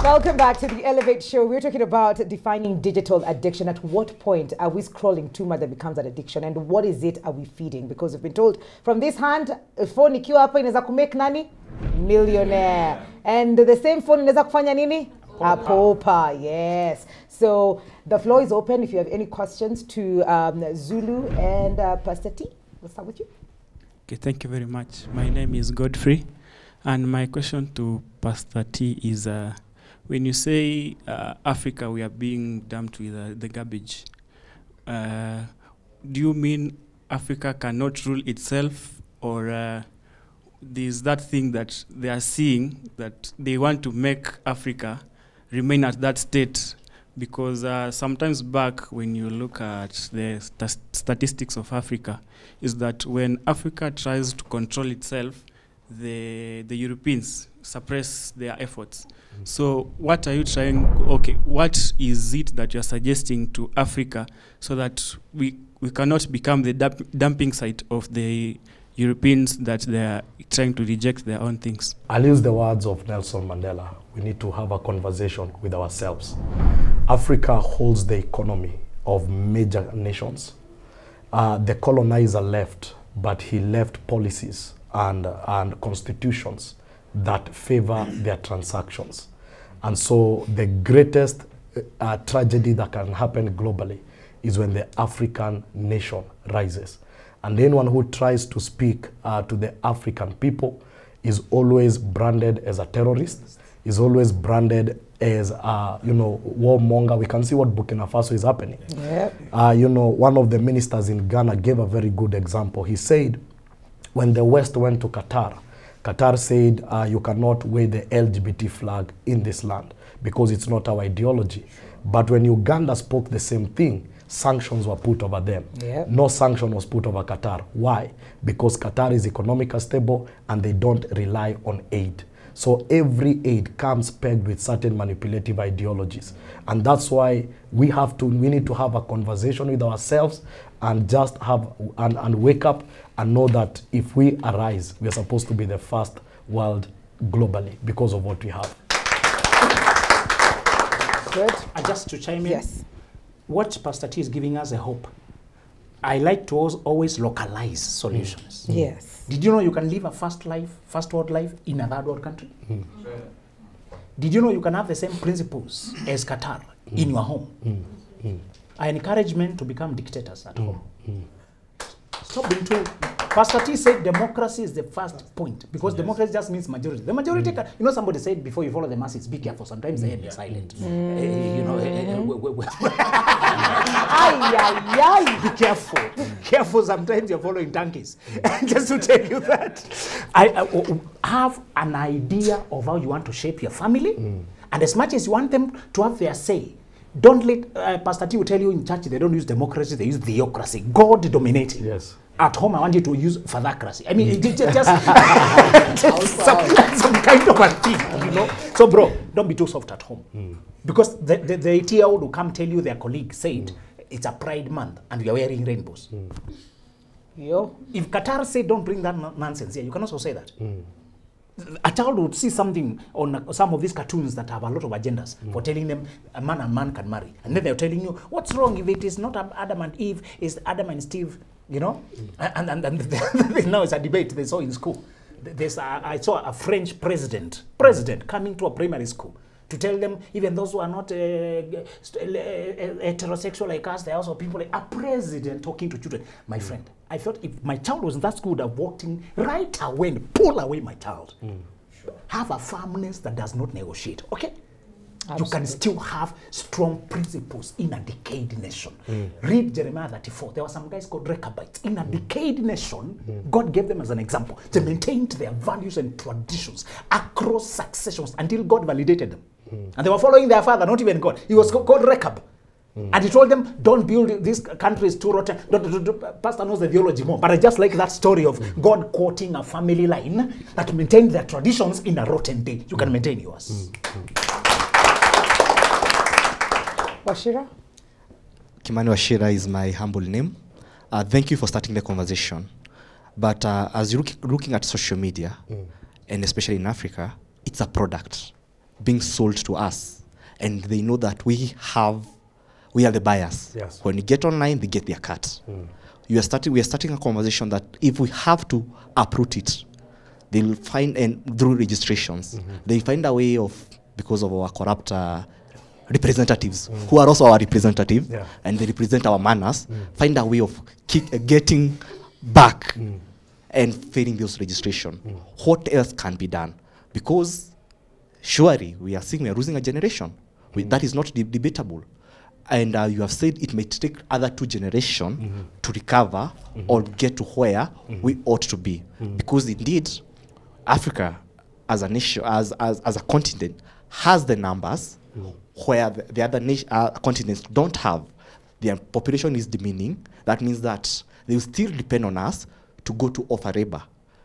Welcome back to the Elevate Show. We're talking about defining digital addiction. At what point are we scrolling too much that becomes an addiction? And what is it are we feeding? Because we've been told from this hand, phone ikiwa hapa inaweza kumake nani? Millionaire. And the same phone inaweza kufanya nini? A pauper, yes. So the floor is open if you have any questions to Zulu and Pastor T. We'll start with you. Okay, thank you very much. My name is Godfrey. And my question to Pastor T is, when you say Africa, we are being dumped with the garbage, do you mean Africa cannot rule itself, or there's that thing that they are seeing that they want to make Africa remain at that state? Because sometimes back when you look at the statistics of Africa, is that when Africa tries to control itself, the Europeans suppress their efforts. So what are you trying, what is it that you're suggesting to Africa so that we cannot become the dumping site of the Europeans, that they are trying to reject their own things? I'll use the words of Nelson Mandela. We need to have a conversation with ourselves. Africa holds the economy of major nations. The colonizer left, but he left policies and constitutions that favor their transactions. And so the greatest tragedy that can happen globally is when the African nation rises. And anyone who tries to speak to the African people is always branded as a terrorist, is always branded as, warmonger. We can see what Burkina Faso is happening. Yep. One of the ministers in Ghana gave a very good example. He said, when the West went to Qatar, Qatar said, you cannot wave the LGBT flag in this land because it's not our ideology. But when Uganda spoke the same thing, sanctions were put over them. Yep. No sanction was put over Qatar. Why? Because Qatar is economically stable and they don't rely on aid. So every aid comes pegged with certain manipulative ideologies. And that's why we need to have a conversation with ourselves and just have, and wake up and know that if we arise, we are supposed to be the first world globally because of what we have. Good. Just to chime in, Yes. what Pastor T is giving us a hope. I like to always localize solutions. Yes. Did you know you can live a first world life in a third world country? Did you know you can have the same principles as Qatar in your home? I encourage men to become dictators at home. Stop being too. Pastor T said democracy is the first point because democracy just means majority. The majority can, somebody said before you follow the masses, be careful. Sometimes they are silent. Be careful. Careful, sometimes you're following donkeys. Just to tell you that. I have an idea of how you want to shape your family. And as much as you want them to have their say, don't let, Pastor T will tell you in church, they don't use democracy, they use theocracy. God dominating. Yes. At home, I want you to use fathercracy. I mean, just some kind of a thing, So, bro, don't be too soft at home. Because the 80-year-old will come tell you their colleague said, it's a Pride Month and we are wearing rainbows. Yo. If Qatar said, don't bring that nonsense here, you can also say that. A child would see something on some of these cartoons that have a lot of agendas for telling them a man and man can marry. And then they're telling you, what's wrong if it is not Adam and Eve, it's Adam and Steve, And now it's a debate they saw in school. I saw a French president coming to a primary school to tell them, even those who are not heterosexual like us, they're also people like a president talking to children. My friend, I felt if my child was in that school, would have walked in right away and pull away my child. Have a firmness that does not negotiate, okay? Absolutely. You can still have strong principles in a decayed nation. Read Jeremiah 34. There were some guys called Rechabites. In a decayed nation, God gave them as an example. They maintained their values and traditions across successions until God validated them. And they were following their father, not even God. He was called Rechab. And he told them, don't build, this country is too rotten. Pastor knows the theology more. But I just like that story of God quoting a family line that maintained their traditions in a rotten day. You can maintain yours. Washira? Kimani Washira is my humble name. Thank you for starting the conversation. But as you're looking at social media, and especially in Africa, it's a product being sold to us. And they know that we are the buyers. Yes. When you get online, they get their cut. We are starting a conversation that if we have to uproot it, they'll find, and through registrations, they find a way of, because of our corrupt representatives, who are also our representatives, and they represent our manners, find a way of getting back and failing those registration. What else can be done? Because surely we are seeing we are losing a generation. That is not debatable. And you have said it may take other 2 generations to recover or get to where we ought to be. Because indeed, Africa as a nation, as a continent, has the numbers where the other continents don't have. Their population is diminishing. That means that they will still depend on us to go to offer labor,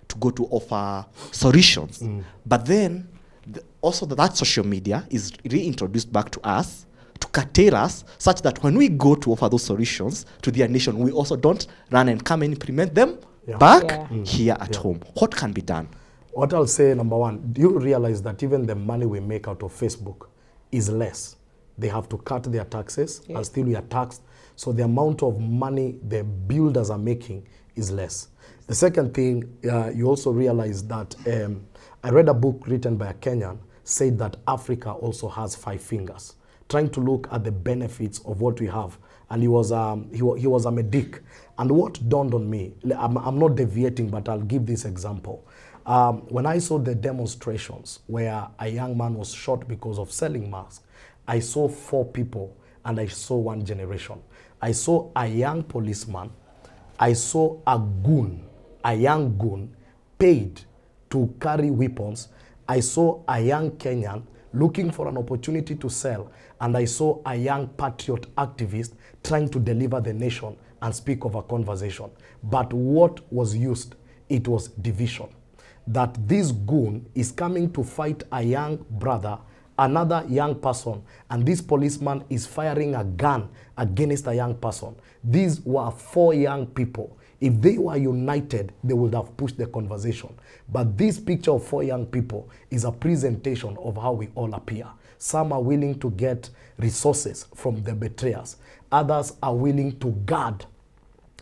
to go to offer solutions. But then, also that social media is reintroduced back to us to curtail us, such that when we go to offer those solutions to their nation, we also don't run and come and implement them back here at home. What can be done? What I'll say, number one, do you realize that even the money we make out of Facebook is less? They have to cut their taxes, and still we are taxed. So the amount of money the builders are making is less. The second thing, you also realize that I read a book written by a Kenyan, said that Africa also has 5 fingers, trying to look at the benefits of what we have. And he was a medic. And what dawned on me, I'm not deviating, but I'll give this example. When I saw the demonstrations where a young man was shot because of selling masks, I saw 4 people and I saw 1 generation. I saw a young policeman, I saw a young goon paid to carry weapons. I saw a young Kenyan looking for an opportunity to sell, and I saw a young patriot activist trying to deliver the nation and speak of a conversation. But what was used? It was division. That this goon is coming to fight a young brother, another young person, and this policeman is firing a gun against a young person. These were 4 young people. If they were united, they would have pushed the conversation. But this picture of 4 young people is a presentation of how we all appear. Some are willing to get resources from the betrayers. Others are willing to guard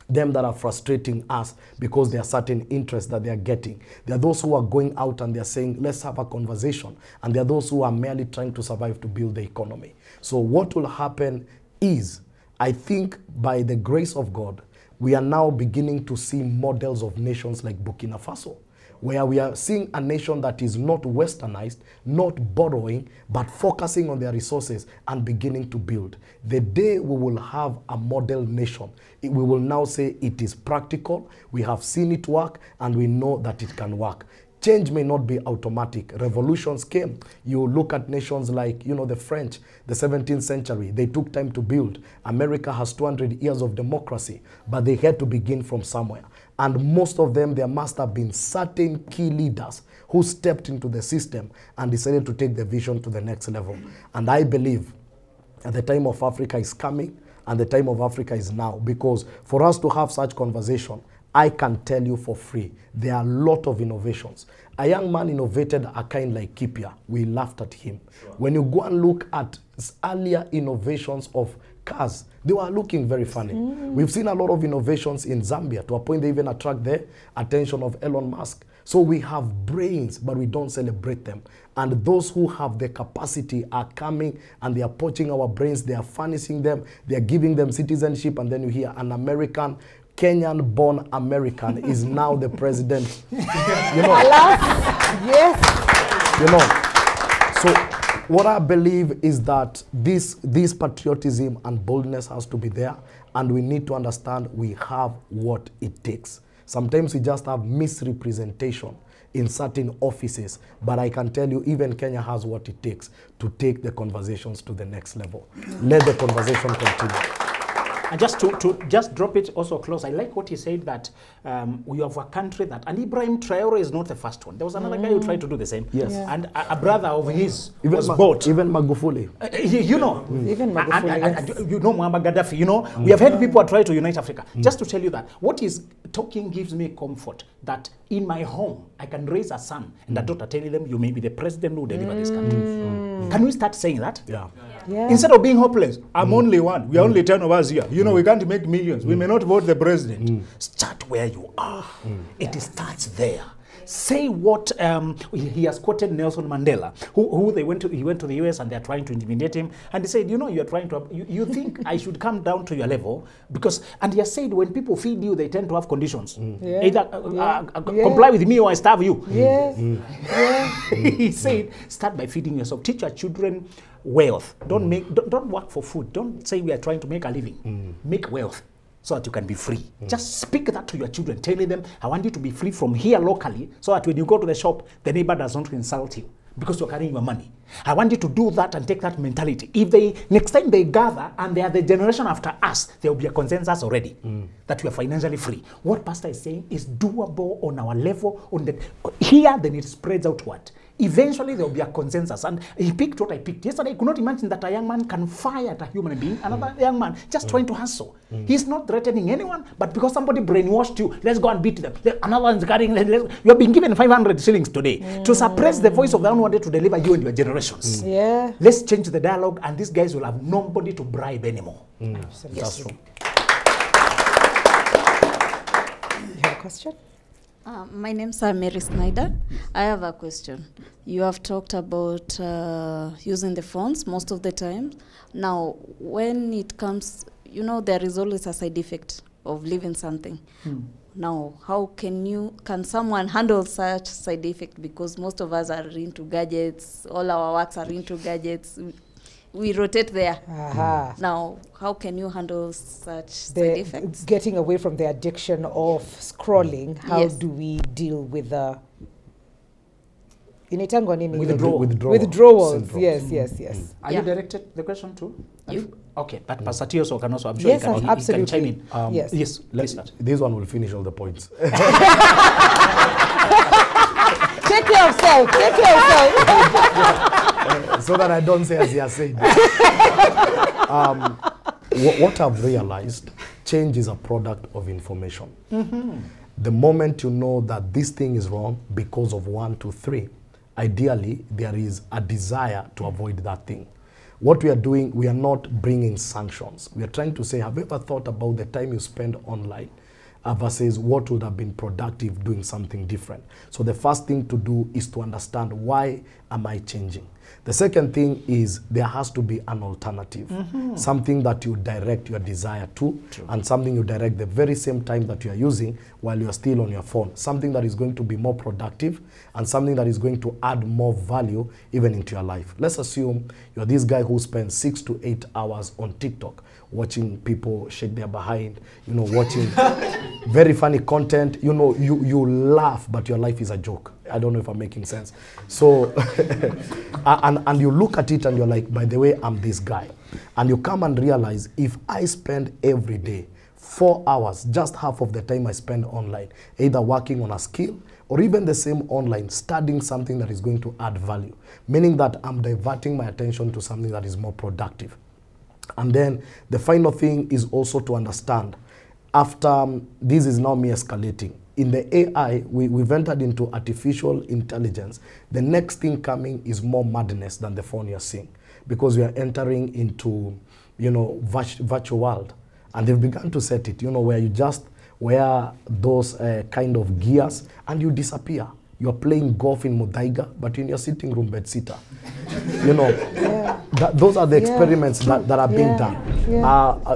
them that are frustrating us because there are certain interests that they are getting. There are those who are going out and they are saying, let's have a conversation. And there are those who are merely trying to survive to build the economy. So what will happen is, I think by the grace of God, we are now beginning to see models of nations like Burkina Faso, where we are seeing a nation that is not westernized, not borrowing, but focusing on their resources and beginning to build. The day we will have a model nation, we will now say it is practical, we have seen it work, and we know that it can work. Change may not be automatic. Revolutions came. You look at nations like, the French, the 17th century. They took time to build. America has 200 years of democracy, but they had to begin from somewhere. And most of them, there must have been certain key leaders who stepped into the system and decided to take the vision to the next level. And I believe that the time of Africa is coming, and the time of Africa is now, because for us to have such conversation, I can tell you for free, there are a lot of innovations. A young man innovated a kind like Kipia. We laughed at him. Sure. When you go and look at earlier innovations of cars, they were looking very funny. We've seen a lot of innovations in Zambia, to a point they even attract the attention of Elon Musk. So we have brains, but we don't celebrate them. And those who have the capacity are coming and they are poaching our brains, they are furnishing them, they are giving them citizenship, and then you hear an American, Kenyan-born American is now the president. Yes. So what I believe is that this patriotism and boldness has to be there, and we need to understand we have what it takes. Sometimes we just have misrepresentation in certain offices, but I can tell you even Kenya has what it takes to take the conversations to the next level. Let the conversation continue. And just to just drop it also close, I like what he said, that we have a country that, and Ibrahim Traore is not the first one. There was another guy who tried to do the same. Yes. Yeah. And a brother of his was bought. Even Magufuli. Even Magufuli. And Muammar Gaddafi, we have had people try to unite Africa. Just to tell you that, what he's talking gives me comfort that in my home, I can raise a son and a daughter telling them, you may be the president who will deliver this country. Can we start saying that? Yeah. Yeah. Instead of being hopeless, I'm only one. We are only 10 of us here. We can't make millions. We may not vote the president. Start where you are. It starts there. Say what he has quoted Nelson Mandela, who he went to the US and they're trying to intimidate him, and he said, you're trying to, you think I should come down to your level, because, and he has said when people feed you, they tend to have conditions. Either comply with me or I starve you. He said, start by feeding yourself. Teach your children wealth. Don't work for food. Don't say we are trying to make a living. Make wealth, so that you can be free. Just speak that to your children, telling them, I want you to be free from here locally, so that when you go to the shop, the neighbor does not insult you because you're carrying your money. I want you to do that and take that mentality. If next time they gather and they are the generation after us, there will be a consensus already that we are financially free. What Pastor is saying is doable on our level. Here, then it spreads outward. Eventually, there will be a consensus. And he picked what I picked. Yesterday, I could not imagine that a young man can fire at a human being, another young man, just trying to hustle. He's not threatening anyone, but because somebody brainwashed you, let's go and beat them. Another one's carrying, you have been given 500 shillings today to suppress the voice of the unwanted to deliver you and your generations. Yeah. Let's change the dialogue, and these guys will have nobody to bribe anymore. That's true. You have a question? My name's Mary Snyder. I have a question. You have talked about using the phones most of the time. Now, when it comes, there is always a side effect of leaving something. Now, how can someone handle such side effect? Because most of us are into gadgets, all our works are into gadgets. We rotate there. Now, how can you handle such side effects? Getting away from the addiction of scrolling, how Yes. do we deal with the inaitangwa nini? Withdrawal syndrome. Yes. Are Yeah. you directed the question to? You. Okay, but Pastor Tioso can also, I'm sure Yes, he can absolutely. chime in. Yes. Yes, please start. This one will finish all the points. Take care of self. Take care of self. So that I don't say as he has said. What I've realized, change is a product of information. The moment you know that this thing is wrong because of 1, 2, 3, ideally there is a desire to avoid that thing. What we are doing, we are not bringing sanctions. We are trying to say, have you ever thought about the time you spend online versus what would have been productive doing something different? So the first thing to do is to understand, why am I changing? The second thing is there has to be an alternative, something that you direct your desire to, and something you direct the very same time that you are using while you are still on your phone, something that is going to be more productive and something that is going to add more value even into your life. Let's assume you're this guy who spends 6 to 8 hours on TikTok watching people shake their behind, watching very funny content. You laugh, but your life is a joke. I don't know if I'm making sense. So, and you look at it and you're like, by the way, I'm this guy. And you come and realize, if I spend every day 4 hours, just half of the time I spend online, either working on a skill or even the same online, studying something that is going to add value, meaning that I'm diverting my attention to something that is more productive. And then the final thing is also to understand, after this is now me escalating, in the AI, we've entered into artificial intelligence. The next thing coming is more madness than the phone you're seeing, because we are entering into, virtual world. And they've begun to set it, where you just wear those kind of gears and you disappear. You're playing golf in Muthaiga, but in your sitting room bed sitter. Those are the experiments that are being done.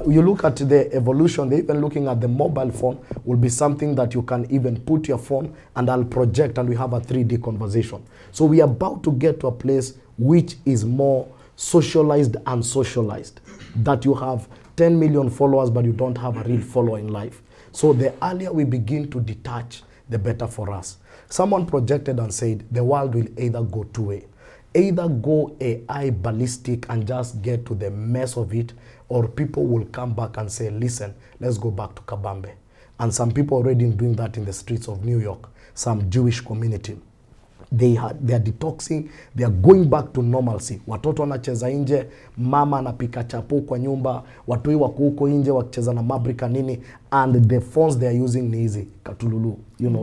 You look at the evolution, they're even looking at the mobile phone will be something that you can even put your phone and I'll project and we have a 3D conversation. So we are about to get to a place which is more socialized and socialized, that you have 10 million followers but you don't have a real follower in life. So the earlier we begin to detach, the better for us. Someone projected and said the world will either go two ways. Either go AI ballistic and just get to the mess of it, or people will come back and say, listen, let's go back to Kabambe. And some people already doing that in the streets of New York, some Jewish community. They are detoxing, they are going back to normalcy. Watoto wanacheza nje, mama anapika chapo kwa nyumba, watoi wako huko nje wakicheza na mabrika nini, and the phones they are using ni hizi katululu,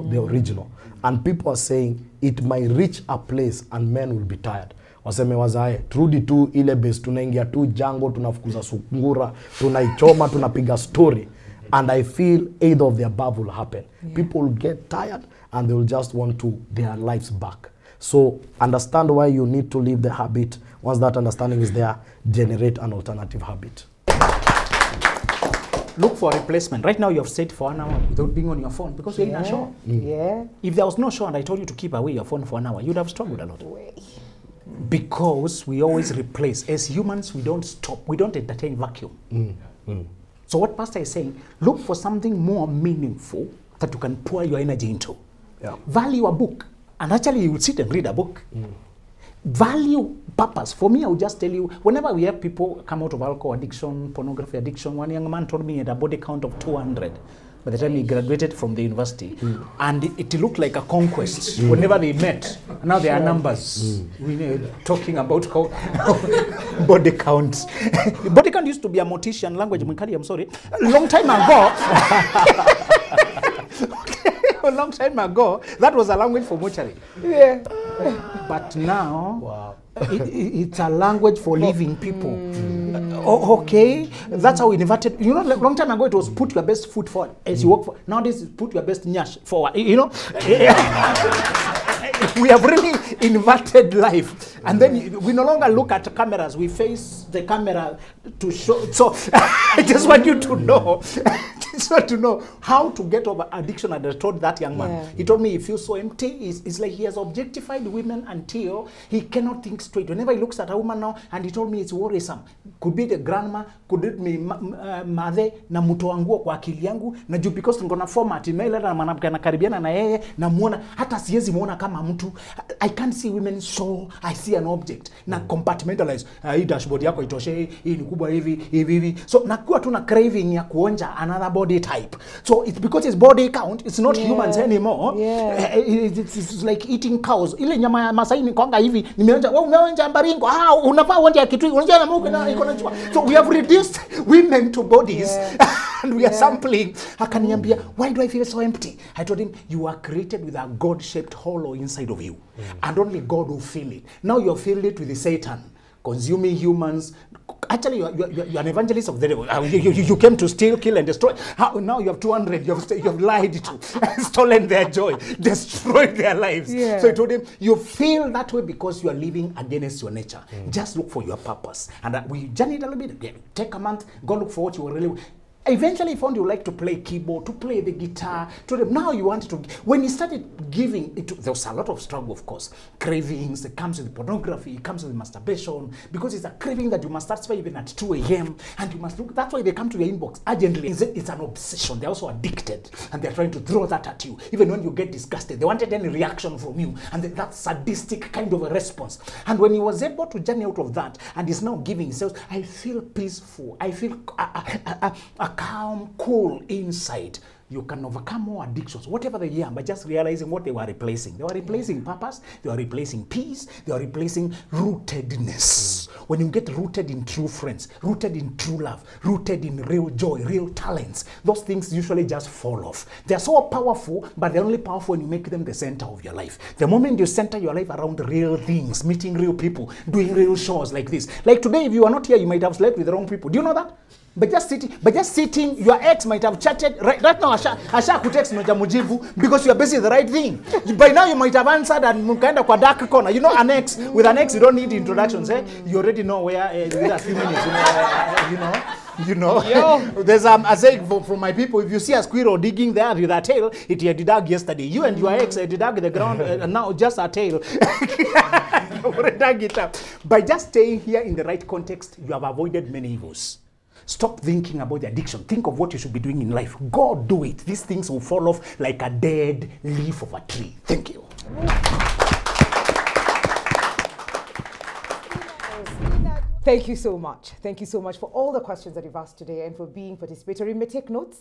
the original. And people are saying it might reach a place and men will be tired. Waseme wazae, turudi tu ile base, tunaingia tu jango, tunafukuza sungura, tunaichoma, tunapiga story. And I feel either of the above will happen. People will get tired and they will just want their lives back. So understand why you need to leave the habit. Once that understanding is there, generate an alternative habit. Look for a replacement. Right now you have stayed for 1 hour without being on your phone because you're in a show. If there was no show and I told you to keep away your phone for 1 hour, you'd have struggled a lot. Because we always replace. As humans, we don't stop. We don't entertain vacuum. So what Pastor is saying, look for something more meaningful that you can pour your energy into. Value a book. And actually you will sit and read a book. Value purpose. For me, I will just tell you, whenever we have people come out of alcohol addiction, pornography addiction, one young man told me he had a body count of 200 by the time he graduated from the university. And it looked like a conquest whenever they met. Now there are numbers. We talking about how body counts. Body count used to be a mortician language, I'm sorry. A long time ago. A long time ago, that was a language for mortuary. But now, it's a language for living people. Okay, that's how we inverted. Long time ago it was put your best foot forward as you walk forward. Nowadays, put your best nyash forward. We have really inverted life. And then we no longer look at cameras. We face the camera to show. So I just want you to know. So to know how to get over addiction, I told that young man. Yeah. He told me he feels so empty. It's like he has objectified women until he cannot think straight. Whenever he looks at a woman now, and he told me it's worrisome. Could be the grandma, could it be mother, na mtu wangu kwa akili yangu, na juu because ngona format email na mwanamke anakaribiana na yeye, na muona hata siwezi muona kama mtu. I can't see women so I see an object. Na compartmentalize. Hii dashboard yako itoshe, hii ni kubwa hivi. So nakuwa tu na craving ya kuonja another body type. So it's because it's body count, it's not humans anymore. Yeah. It's like eating cows. Ile nyama ya Masai ni kwanga hivi, nimeonja, wewe umeonja mbaringo. Unafaa uonja kitu, unaonja na muke na iko na chua. So we have reduced women to bodies. And we are sampling. Akaniambia, why do I feel so empty? I told him, you are created with a God-shaped hollow inside of you. And only God will fill it. Now you're filling it with the Satan, consuming humans. Actually, you're an evangelist of the devil. You came to steal, kill, and destroy. Now you have 200. You have lied to, stolen their joy, destroyed their lives. Yeah. So I told him, you feel that way because you are living against your nature. Just look for your purpose. And we journeyed a little bit. Take a month, go look for what you were really. Eventually found you like to play keyboard, to play the guitar. Now you want to. When you started giving it, there was a lot of struggle, of course. Cravings. It comes with pornography. It comes with masturbation, because it's a craving that you must satisfy even at 2 a.m. and you must look. That's why they come to your inbox urgently. It's an obsession. They're also addicted, and they're trying to throw that at you. Even when you get disgusted, they wanted any reaction from you, and that sadistic kind of a response. And when he was able to journey out of that, and is now giving himself, I feel peaceful. I feel a calm, cool inside. You can overcome more addictions, whatever they are, by just realizing what they were replacing. They were replacing purpose, they were replacing peace, they were replacing rootedness. When you get rooted in true friends, rooted in true love, rooted in real joy, real talents, those things usually just fall off. They're so powerful, but they're only powerful when you make them the center of your life. The moment you center your life around real things, meeting real people, doing real shows like this. Like today, if you are not here, you might have slept with the wrong people. Do you know that? But just sitting, your ex might have chatted. Right now, Asha could text Mujibu because you are busy the right thing. By now, you might have answered and kind of a dark corner. You know, an ex, with an ex, you don't need introductions. You already know where, within a few minutes, you know. There's I say from my people, if you see a squirrel digging there with a tail, it had dug yesterday. You and your ex dug the ground, and now just a tail. Dug it up. By just staying here in the right context, you have avoided many evils. Stop thinking about the addiction. Think of what you should be doing in life. Go do it. These things will fall off like a dead leaf of a tree. Thank you. Thank you so much. Thank you so much for all the questions that you've asked today and for being participatory. You may take notes.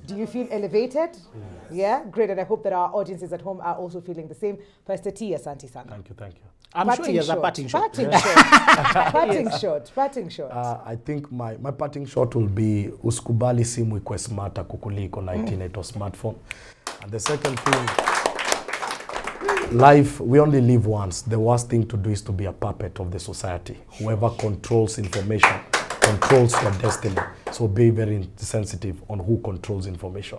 Do you feel elevated? Yeah, great. And I hope that our audiences at home are also feeling the same. Pastor T, asante sana. Thank you. I'm sure he has a parting shot. Parting shot. I think my parting shot will be usikubali simu ikwe smarter kukuliko na inaitwa smartphone. And the second thing, life, we only live once. The worst thing to do is to be a puppet of the society. Whoever controls information controls your destiny. So be very sensitive on who controls information.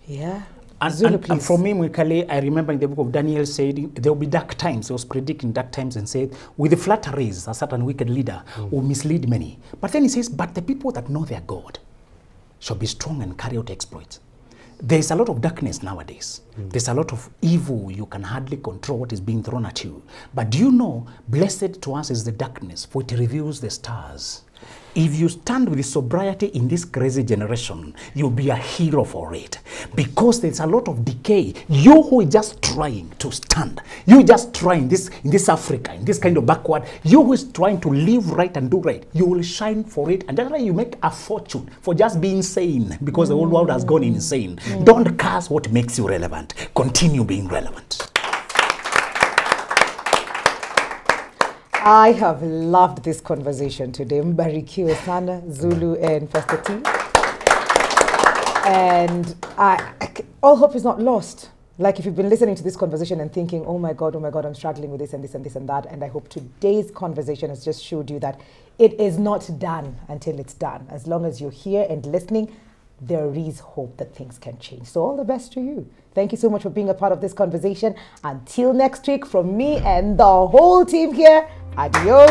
Yeah. And for me, Mwikale, I remember in the book of Daniel said there will be dark times. He was predicting dark times and said, with the flatteries, a certain wicked leader will mislead many. But then he says, but the people that know their God shall be strong and carry out exploits. There's a lot of darkness nowadays. There's a lot of evil. You can hardly control what is being thrown at you. But do you know, blessed to us is the darkness, for it reveals the stars. If you stand with sobriety in this crazy generation, you'll be a hero for it. Because there's a lot of decay. You who is just trying to stand, you just trying in this Africa, in this kind of backward, you who is trying to live right and do right, you will shine for it. And that's why you make a fortune for just being sane, because the whole world has gone insane. Don't curse what makes you relevant. Continue being relevant. I have loved this conversation today. Mbarikiwe sana, Zulu and Pastor T. And all hope is not lost. Like if you've been listening to this conversation and thinking, oh my God, I'm struggling with this and this and this and that. And I hope today's conversation has just showed you that it is not done until it's done. As long as you're here and listening, there is hope that things can change. So all the best to you. Thank you so much for being a part of this conversation. Until next week, from me and the whole team here, adios.